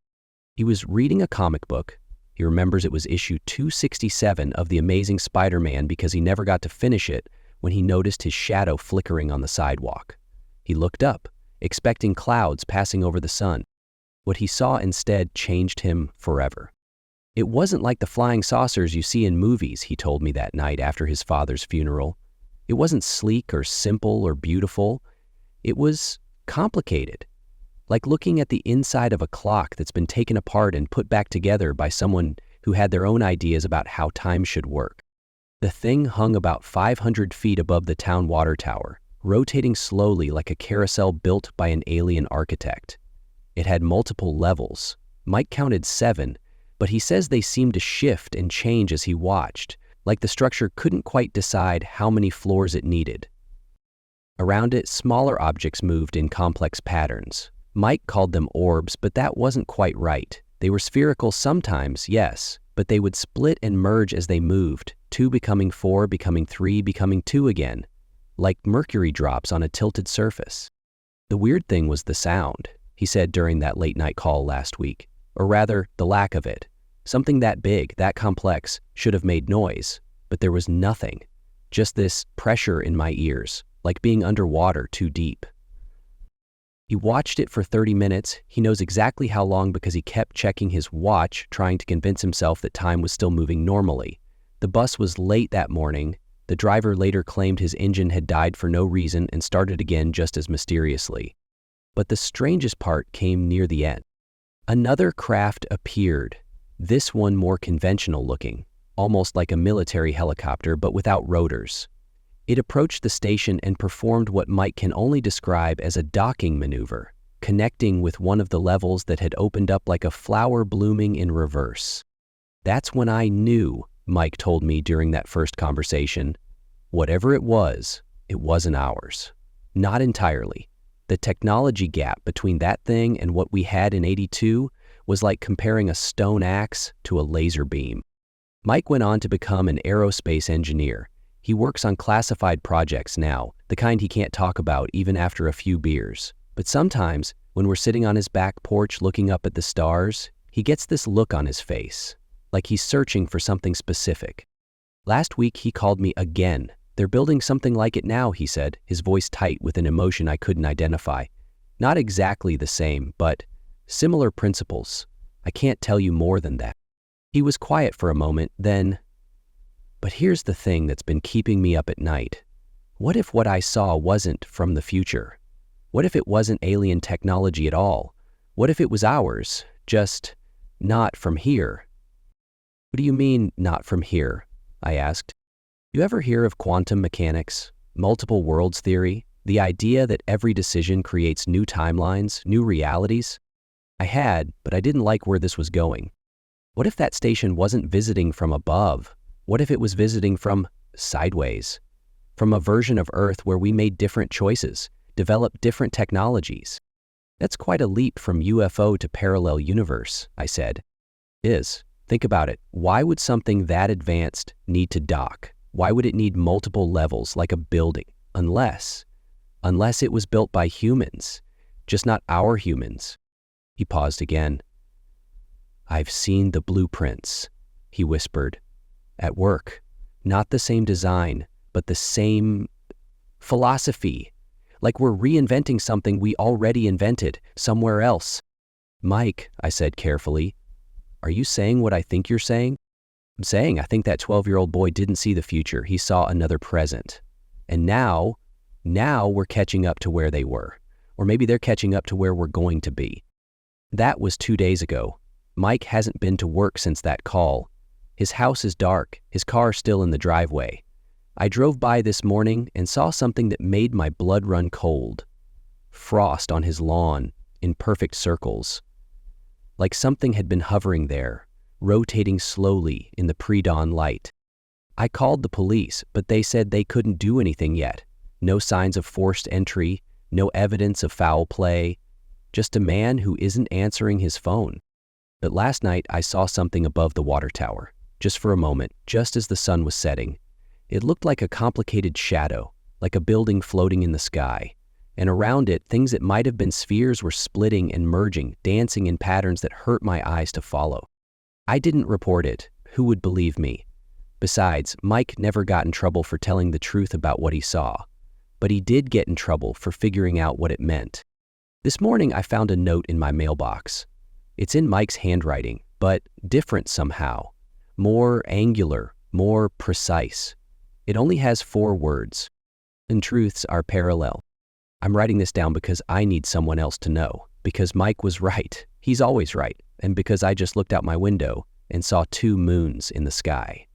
He was reading a comic book. He remembers it was issue 267 of The Amazing Spider-Man because he never got to finish it when he noticed his shadow flickering on the sidewalk. He looked up, expecting clouds passing over the sun. What he saw instead changed him forever. It wasn't like the flying saucers you see in movies, he told me that night after his father's funeral. It wasn't sleek or simple or beautiful. It was complicated. Like looking at the inside of a clock that's been taken apart and put back together by someone who had their own ideas about how time should work. The thing hung about 500 feet above the town water tower, rotating slowly like a carousel built by an alien architect. It had multiple levels. Mike counted 7, but he says they seemed to shift and change as he watched, like the structure couldn't quite decide how many floors it needed. Around it, smaller objects moved in complex patterns. Mike called them orbs, but that wasn't quite right. They were spherical sometimes, yes, but they would split and merge as they moved, 2 becoming 4, becoming 3, becoming 2 again, like mercury drops on a tilted surface. The weird thing was the sound, he said during that late-night call last week, or rather, the lack of it. Something that big, that complex, should have made noise, but there was nothing. Just this pressure in my ears, like being underwater too deep. He watched it for 30 minutes. He knows exactly how long because he kept checking his watch, trying to convince himself that time was still moving normally. The bus was late that morning. The driver later claimed his engine had died for no reason and started again just as mysteriously. But the strangest part came near the end. Another craft appeared, this one more conventional looking, almost like a military helicopter but without rotors. It approached the station and performed what Mike can only describe as a docking maneuver, connecting with one of the levels that had opened up like a flower blooming in reverse. That's when I knew Mike told me during that first conversation. Whatever it wasn't ours. Not entirely. The technology gap between that thing and what we had in '82 was like comparing a stone axe to a laser beam. Mike went on to become an aerospace engineer. He works on classified projects now, the kind he can't talk about even after a few beers. But sometimes, when we're sitting on his back porch looking up at the stars, he gets this look on his face, like he's searching for something specific. Last week he called me again. They're building something like it now, he said, his voice tight with an emotion I couldn't identify. Not exactly the same, but similar principles. I can't tell you more than that. He was quiet for a moment, then, but here's the thing that's been keeping me up at night. What if what I saw wasn't from the future? What if it wasn't alien technology at all? What if it was ours, just not from here? What do you mean, not from here? I asked. You ever hear of quantum mechanics, multiple worlds theory, the idea that every decision creates new timelines, new realities? I had, but I didn't like where this was going. What if that station wasn't visiting from above? What if it was visiting from sideways? From a version of Earth where we made different choices, developed different technologies? That's quite a leap from UFO to parallel universe, I said. Think about it. Why would something that advanced need to dock? Why would it need multiple levels like a building? Unless it was built by humans, just not our humans. He paused again. I've seen the blueprints, he whispered. At work. Not the same design, but the same philosophy. Like we're reinventing something we already invented somewhere else. Mike, I said carefully, are you saying what I think you're saying? I'm saying I think that 12-year-old boy didn't see the future. He saw another present. And now we're catching up to where they were. Or maybe they're catching up to where we're going to be. That was 2 days ago. Mike hasn't been to work since that call. His house is dark, his car still in the driveway. I drove by this morning and saw something that made my blood run cold. Frost on his lawn, in perfect circles. Like something had been hovering there, rotating slowly in the pre-dawn light. I called the police, but they said they couldn't do anything yet. No signs of forced entry, no evidence of foul play, just a man who isn't answering his phone. But last night I saw something above the water tower, just for a moment, just as the sun was setting. It looked like a complicated shadow, like a building floating in the sky. And around it, things that might have been spheres were splitting and merging, dancing in patterns that hurt my eyes to follow. I didn't report it. Who would believe me? Besides, Mike never got in trouble for telling the truth about what he saw. But he did get in trouble for figuring out what it meant. This morning I found a note in my mailbox. It's in Mike's handwriting, but different somehow. More angular, more precise. It only has 4 words. And truths are parallel. I'm writing this down because I need someone else to know. Because Mike was right. He's always right. And because I just looked out my window and saw 2 moons in the sky.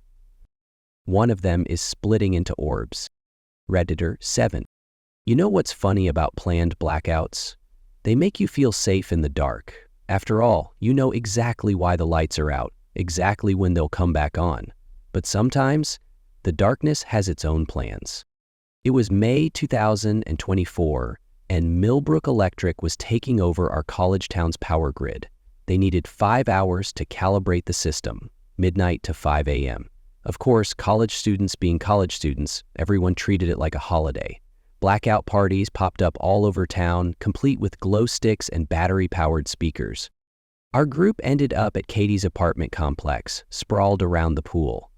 One of them is splitting into orbs. Redditor 7. You know what's funny about planned blackouts? They make you feel safe in the dark. After all, you know exactly why the lights are out, exactly when they'll come back on. But sometimes, the darkness has its own plans. It was May 2024, and Millbrook Electric was taking over our college town's power grid. They needed 5 hours to calibrate the system, midnight to 5 a.m. Of course, college students being college students, everyone treated it like a holiday. Blackout parties popped up all over town, complete with glow sticks and battery-powered speakers. Our group ended up at Katie's apartment complex, sprawled around the pool.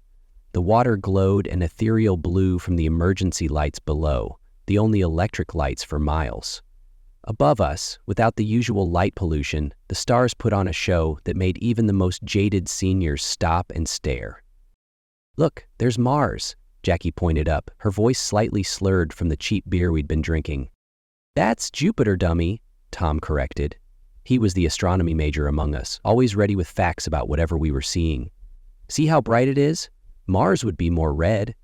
The water glowed an ethereal blue from the emergency lights below, the only electric lights for miles. Above us, without the usual light pollution, the stars put on a show that made even the most jaded seniors stop and stare. Look, there's Mars, Jackie pointed up, her voice slightly slurred from the cheap beer we'd been drinking. That's Jupiter, dummy, Tom corrected. He was the astronomy major among us, always ready with facts about whatever we were seeing. See how bright it is? Mars would be more red.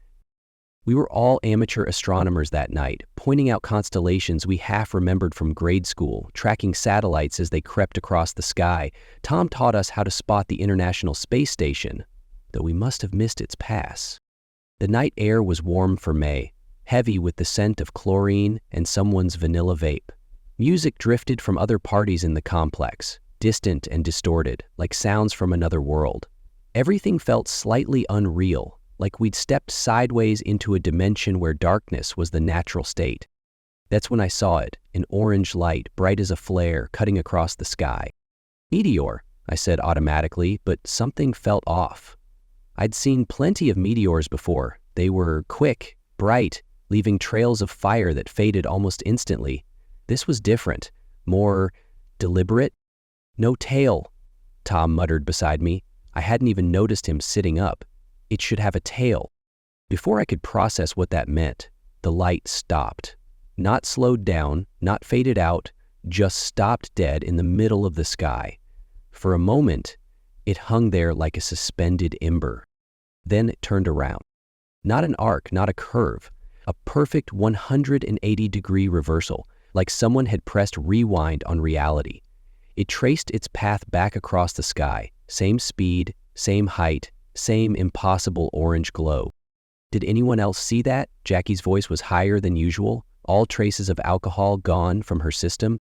We were all amateur astronomers that night, pointing out constellations we half remembered from grade school, tracking satellites as they crept across the sky. Tom taught us how to spot the International Space Station. though we must have missed its pass. The night air was warm for May, heavy with the scent of chlorine and someone's vanilla vape. Music drifted from other parties in the complex, distant and distorted, like sounds from another world. Everything felt slightly unreal, like we'd stepped sideways into a dimension where darkness was the natural state. That's when I saw it, an orange light, bright as a flare, cutting across the sky. Meteor, I said automatically, but something felt off. I'd seen plenty of meteors before. They were quick, bright, leaving trails of fire that faded almost instantly. This was different, more deliberate. No tail, Tom muttered beside me. I hadn't even noticed him sitting up. It should have a tail. Before I could process what that meant, the light stopped. Not slowed down, not faded out, just stopped dead in the middle of the sky. For a moment, it hung there like a suspended ember. Then it turned around. Not an arc, not a curve, a perfect 180-degree reversal, like someone had pressed rewind on reality. It traced its path back across the sky, same speed, same height, same impossible orange glow. Did anyone else see that? Jackie's voice was higher than usual, all traces of alcohol gone from her system.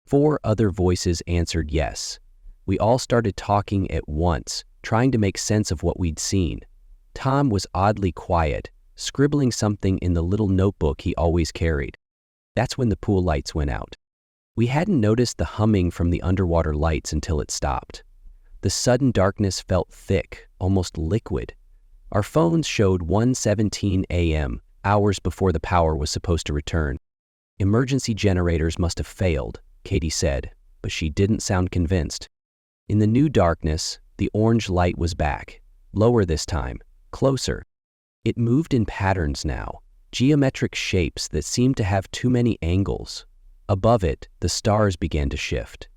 4 other voices answered yes. We all started talking at once, trying to make sense of what we'd seen. Tom was oddly quiet, scribbling something in the little notebook he always carried. That's when the pool lights went out. We hadn't noticed the humming from the underwater lights until it stopped. The sudden darkness felt thick, almost liquid. Our phones showed 1:17 a.m., hours before the power was supposed to return. Emergency generators must have failed, Katie said, but she didn't sound convinced. In the new darkness, the orange light was back, lower this time, closer. It moved in patterns now, geometric shapes that seemed to have too many angles. Above it, the stars began to shift.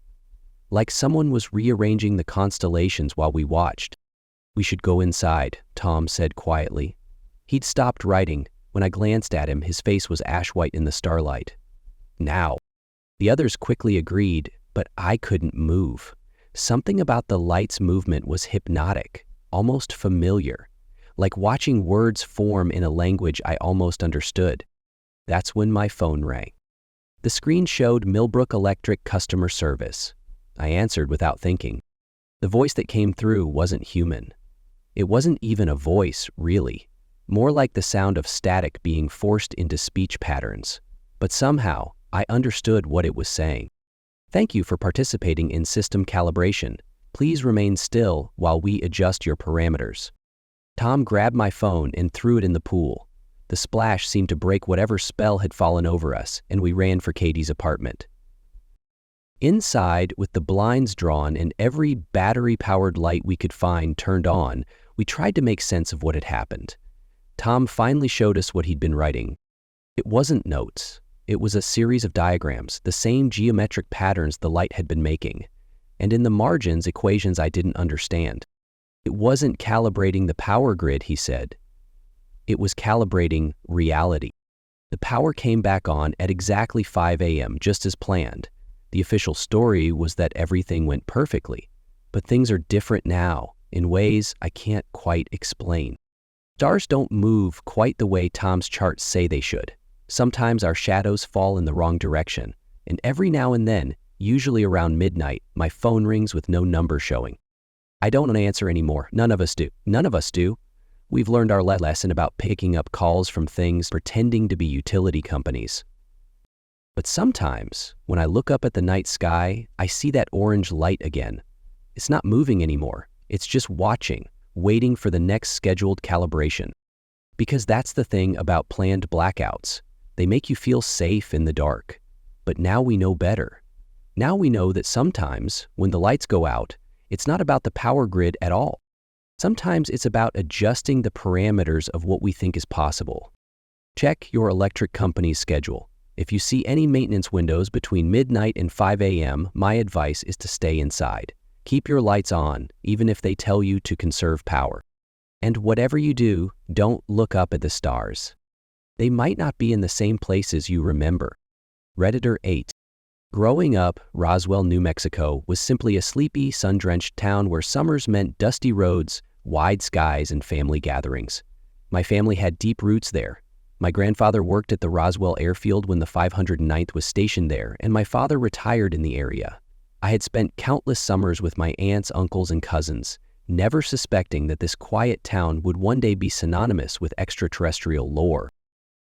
Like someone was rearranging the constellations while we watched. "We should go inside," Tom said quietly. He'd stopped writing. When I glanced at him, his face was ash-white in the starlight. "Now." The others quickly agreed, but I couldn't move. Something about the light's movement was hypnotic, almost familiar, like watching words form in a language I almost understood. That's when my phone rang. The screen showed Millbrook Electric customer service. I answered without thinking. The voice that came through wasn't human. It wasn't even a voice, really. More like the sound of static being forced into speech patterns. But somehow, I understood what it was saying. "Thank you for participating in system calibration. Please remain still while we adjust your parameters." Tom grabbed my phone and threw it in the pool. The splash seemed to break whatever spell had fallen over us, and we ran for Katie's apartment. Inside, with the blinds drawn and every battery-powered light we could find turned on, we tried to make sense of what had happened. Tom finally showed us what he'd been writing. It wasn't notes. It was a series of diagrams, the same geometric patterns the light had been making, and in the margins, equations I didn't understand. It wasn't calibrating the power grid, he said. It was calibrating reality. The power came back on at exactly 5 a.m., just as planned. The official story was that everything went perfectly, but things are different now, in ways I can't quite explain. Stars don't move quite the way Tom's charts say they should. Sometimes our shadows fall in the wrong direction, and every now and then, usually around midnight, my phone rings with no number showing. I don't answer anymore. None of us do. None of us do. We've learned our lesson about picking up calls from things pretending to be utility companies. But sometimes, when I look up at the night sky, I see that orange light again. It's not moving anymore. It's just watching, waiting for the next scheduled calibration. Because that's the thing about planned blackouts. They make you feel safe in the dark. But now we know better. Now we know that sometimes, when the lights go out, it's not about the power grid at all. Sometimes it's about adjusting the parameters of what we think is possible. Check your electric company's schedule. If you see any maintenance windows between midnight and 5 a.m., my advice is to stay inside. Keep your lights on, even if they tell you to conserve power. And whatever you do, don't look up at the stars. They might not be in the same places you remember. Redditor 8. Growing up, Roswell, New Mexico was simply a sleepy, sun-drenched town where summers meant dusty roads, wide skies, and family gatherings. My family had deep roots there. My grandfather worked at the Roswell airfield when the 509th was stationed there, and my father retired in the area. I had spent countless summers with my aunts, uncles, and cousins, never suspecting that this quiet town would one day be synonymous with extraterrestrial lore.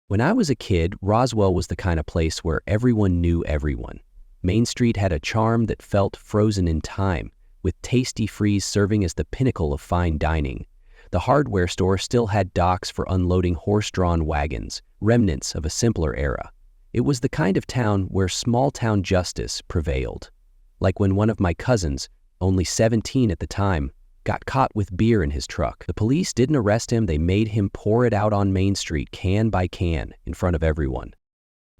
When I was a kid, Roswell was the kind of place where everyone knew everyone. Main Street had a charm that felt frozen in time, with Tasty Freeze serving as the pinnacle of fine dining. The hardware store still had docks for unloading horse-drawn wagons, remnants of a simpler era. It was the kind of town where small-town justice prevailed. Like when one of my cousins, only 17 at the time, got caught with beer in his truck. The police didn't arrest him, they made him pour it out on Main Street can by can in front of everyone.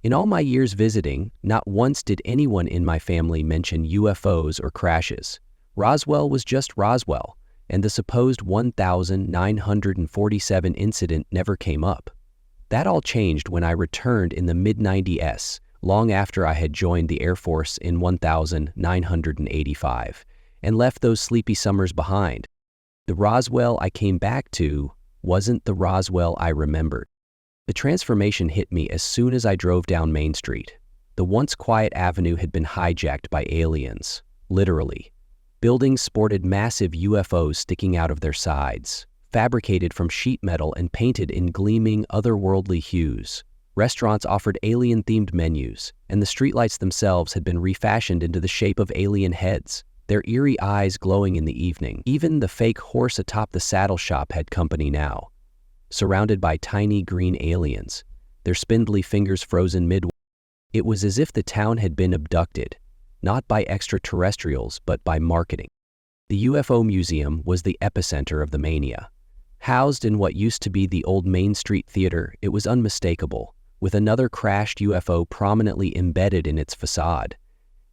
In all my years visiting, not once did anyone in my family mention UFOs or crashes. Roswell was just Roswell, and the supposed 1,947 incident never came up. That all changed when I returned in the mid-90s, long after I had joined the Air Force in 1985, and left those sleepy summers behind. The Roswell I came back to wasn't the Roswell I remembered. The transformation hit me as soon as I drove down Main Street. The once quiet avenue had been hijacked by aliens, literally. Buildings sported massive UFOs sticking out of their sides, fabricated from sheet metal and painted in gleaming, otherworldly hues. Restaurants offered alien-themed menus, and the streetlights themselves had been refashioned into the shape of alien heads, their eerie eyes glowing in the evening. Even the fake horse atop the saddle shop had company now. Surrounded by tiny green aliens, their spindly fingers frozen midway. It was as if the town had been abducted, not by extraterrestrials, but by marketing. The UFO Museum was the epicenter of the mania. Housed in what used to be the old Main Street Theater, it was unmistakable, with another crashed UFO prominently embedded in its facade.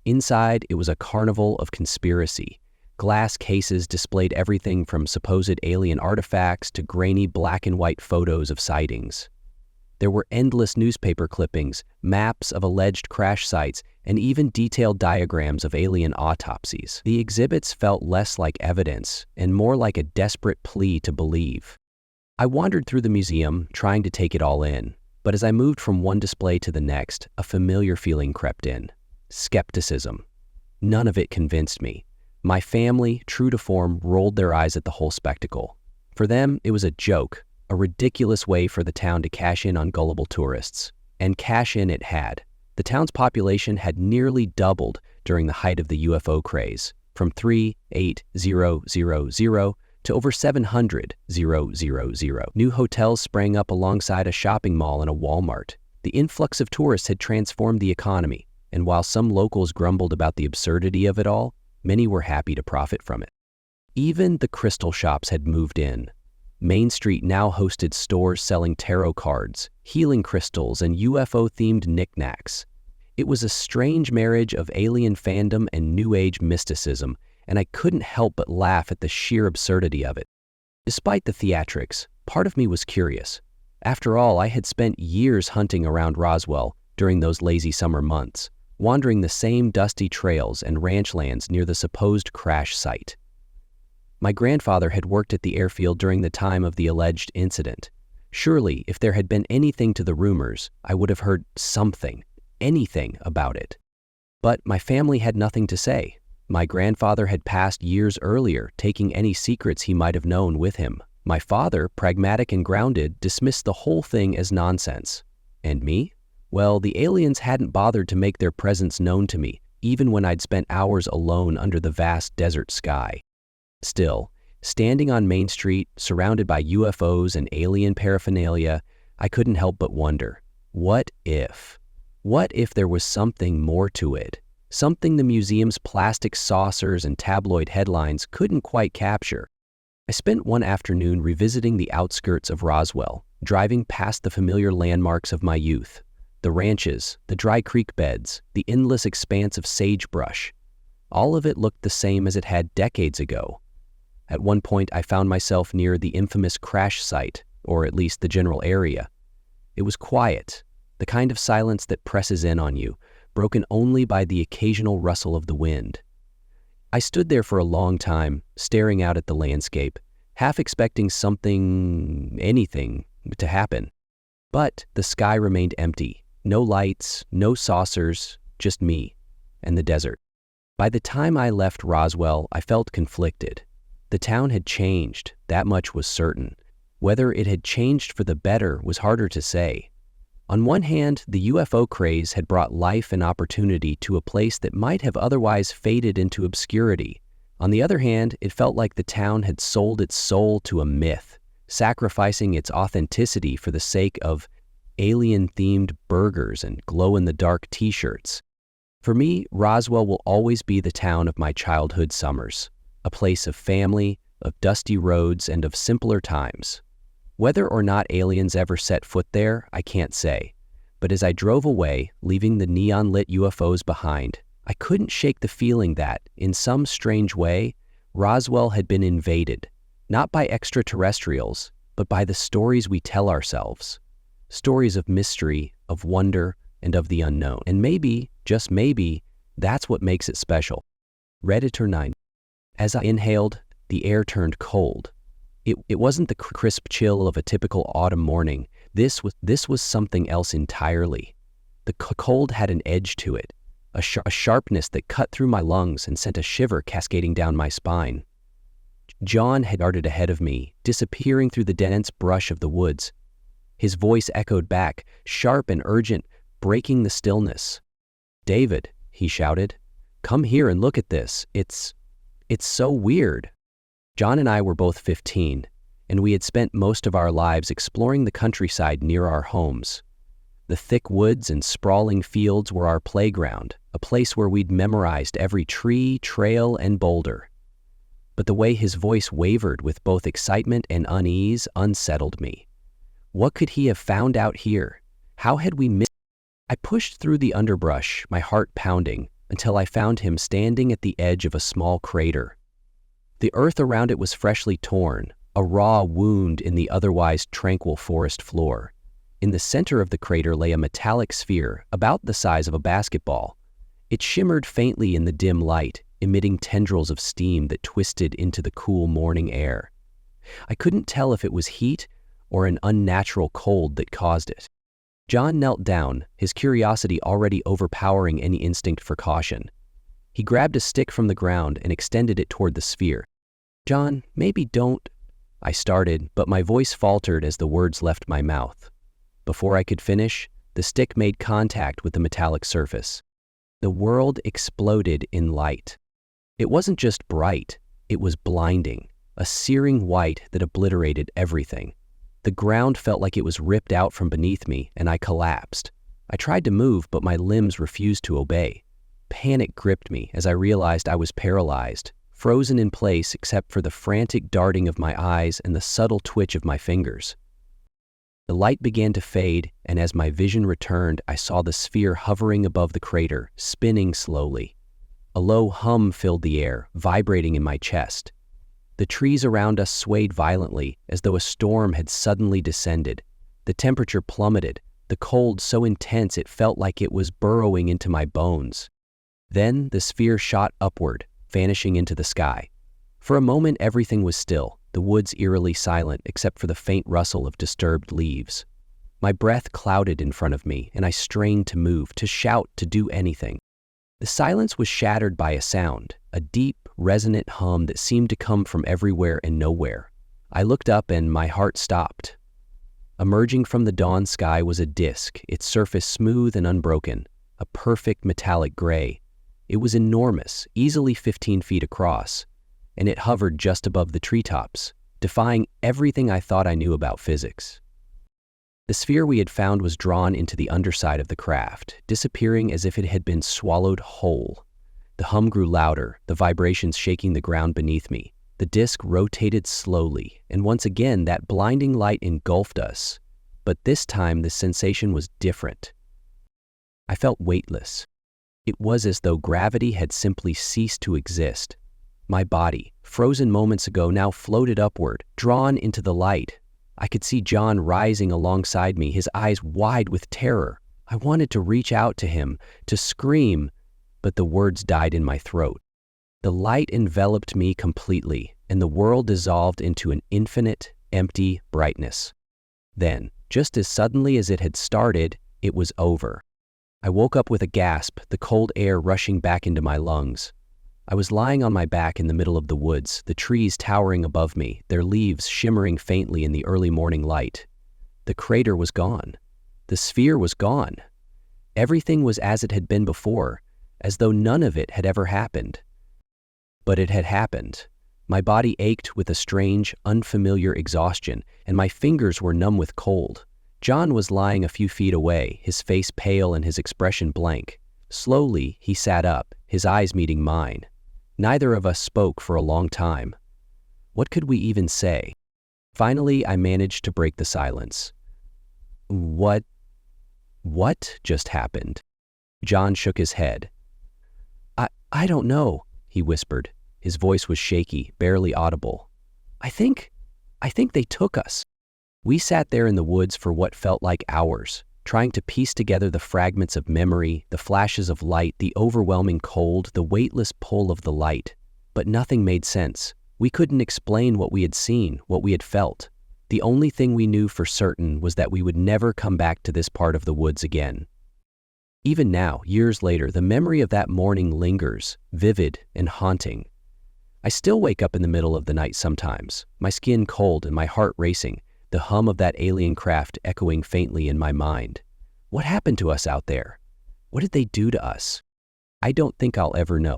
Inside, it was a carnival of conspiracy. Glass cases displayed everything from supposed alien artifacts to grainy black and white photos of sightings. There were endless newspaper clippings, maps of alleged crash sites, and even detailed diagrams of alien autopsies. The exhibits felt less like evidence and more like a desperate plea to believe. I wandered through the museum, trying to take it all in, but as I moved from one display to the next, a familiar feeling crept in. Skepticism. None of it convinced me. My family, true to form, rolled their eyes at the whole spectacle. For them, it was a joke, a ridiculous way for the town to cash in on gullible tourists. And cash in it had. The town's population had nearly doubled during the height of the UFO craze, from 3,800 to over 700,000. New hotels sprang up alongside a shopping mall and a Walmart. The influx of tourists had transformed the economy, and while some locals grumbled about the absurdity of it all, many were happy to profit from it. Even the crystal shops had moved in. Main Street now hosted stores selling tarot cards, healing crystals, and UFO-themed knickknacks. It was a strange marriage of alien fandom and New Age mysticism, and I couldn't help but laugh at the sheer absurdity of it. Despite the theatrics, part of me was curious. After all, I had spent years hunting around Roswell during those lazy summer months, wandering the same dusty trails and ranch lands near the supposed crash site. My grandfather had worked at the airfield during the time of the alleged incident. Surely, if there had been anything to the rumors, I would have heard something, anything about it. But my family had nothing to say. My grandfather had passed years earlier, taking any secrets he might have known with him. My father, pragmatic and grounded, dismissed the whole thing as nonsense. And me? Well, the aliens hadn't bothered to make their presence known to me, even when I'd spent hours alone under the vast desert sky. Still, standing on Main Street, surrounded by UFOs and alien paraphernalia, I couldn't help but wonder, what if? What if there was something more to it? Something the museum's plastic saucers and tabloid headlines couldn't quite capture. I spent one afternoon revisiting the outskirts of Roswell, driving past the familiar landmarks of my youth. The ranches, the dry creek beds, the endless expanse of sagebrush. All of it looked the same as it had decades ago. At one point, I found myself near the infamous crash site, or at least the general area. It was quiet, the kind of silence that presses in on you, broken only by the occasional rustle of the wind. I stood there for a long time, staring out at the landscape, half expecting anything, to happen. But the sky remained empty. No lights, no saucers, just me and the desert. By the time I left Roswell, I felt conflicted. The town had changed, that much was certain. Whether it had changed for the better was harder to say. On one hand, the UFO craze had brought life and opportunity to a place that might have otherwise faded into obscurity. On the other hand, it felt like the town had sold its soul to a myth, sacrificing its authenticity for the sake of alien-themed burgers and glow-in-the-dark t-shirts. For me, Roswell will always be the town of my childhood summers, a place of family, of dusty roads, and of simpler times. Whether or not aliens ever set foot there, I can't say. But as I drove away, leaving the neon-lit UFOs behind, I couldn't shake the feeling that, in some strange way, Roswell had been invaded, not by extraterrestrials, but by the stories we tell ourselves. Stories of mystery, of wonder, and of the unknown. And maybe, just maybe, that's what makes it special. Redditor 9. As I inhaled, the air turned cold. It wasn't the crisp chill of a typical autumn morning. This was something else entirely. The cold had an edge to it, a sharpness that cut through my lungs and sent a shiver cascading down my spine. John had darted ahead of me, disappearing through the dense brush of the woods. His voice echoed back, sharp and urgent, breaking the stillness. "David," he shouted, "come here and look at this. It's so weird." John and I were both 15, and we had spent most of our lives exploring the countryside near our homes. The thick woods and sprawling fields were our playground, a place where we'd memorized every tree, trail, and boulder. But the way his voice wavered with both excitement and unease unsettled me. What could he have found out here? How had we missed? I pushed through the underbrush, my heart pounding, until I found him standing at the edge of a small crater. The earth around it was freshly torn, a raw wound in the otherwise tranquil forest floor. In the center of the crater lay a metallic sphere about the size of a basketball. It shimmered faintly in the dim light, emitting tendrils of steam that twisted into the cool morning air. I couldn't tell if it was heat or an unnatural cold that caused it. John knelt down, his curiosity already overpowering any instinct for caution. He grabbed a stick from the ground and extended it toward the sphere. "John, maybe don't," I started, but my voice faltered as the words left my mouth. Before I could finish, the stick made contact with the metallic surface. The world exploded in light. It wasn't just bright, it was blinding, a searing white that obliterated everything. The ground felt like it was ripped out from beneath me, and I collapsed. I tried to move, but my limbs refused to obey. Panic gripped me as I realized I was paralyzed, frozen in place except for the frantic darting of my eyes and the subtle twitch of my fingers. The light began to fade, and as my vision returned, I saw the sphere hovering above the crater, spinning slowly. A low hum filled the air, vibrating in my chest. The trees around us swayed violently, as though a storm had suddenly descended. The temperature plummeted, the cold so intense it felt like it was burrowing into my bones. Then the sphere shot upward, vanishing into the sky. For a moment everything was still, the woods eerily silent except for the faint rustle of disturbed leaves. My breath clouded in front of me, and I strained to move, to shout, to do anything. The silence was shattered by a sound, a deep, resonant hum that seemed to come from everywhere and nowhere. I looked up and my heart stopped. Emerging from the dawn sky was a disk, its surface smooth and unbroken, a perfect metallic gray. It was enormous, easily 15 feet across, and it hovered just above the treetops, defying everything I thought I knew about physics. The sphere we had found was drawn into the underside of the craft, disappearing as if it had been swallowed whole. The hum grew louder, the vibrations shaking the ground beneath me. The disk rotated slowly, and once again that blinding light engulfed us. But this time the sensation was different. I felt weightless. It was as though gravity had simply ceased to exist. My body, frozen moments ago, now floated upward, drawn into the light. I could see John rising alongside me, his eyes wide with terror. I wanted to reach out to him, to scream, but the words died in my throat. The light enveloped me completely, and the world dissolved into an infinite, empty brightness. Then, just as suddenly as it had started, it was over. I woke up with a gasp, the cold air rushing back into my lungs. I was lying on my back in the middle of the woods, the trees towering above me, their leaves shimmering faintly in the early morning light. The crater was gone. The sphere was gone. Everything was as it had been before, as though none of it had ever happened. But it had happened. My body ached with a strange, unfamiliar exhaustion, and my fingers were numb with cold. John was lying a few feet away, his face pale and his expression blank. Slowly, he sat up, his eyes meeting mine. Neither of us spoke for a long time. What could we even say? Finally, I managed to break the silence. What just happened? John shook his head. I don't know, he whispered. His voice was shaky, barely audible. I think they took us. We sat there in the woods for what felt like hours, trying to piece together the fragments of memory, the flashes of light, the overwhelming cold, the weightless pull of the light. But nothing made sense. We couldn't explain what we had seen, what we had felt. The only thing we knew for certain was that we would never come back to this part of the woods again. Even now, years later, the memory of that morning lingers, vivid and haunting. I still wake up in the middle of the night sometimes, my skin cold and my heart racing, the hum of that alien craft echoing faintly in my mind. What happened to us out there? What did they do to us? I don't think I'll ever know.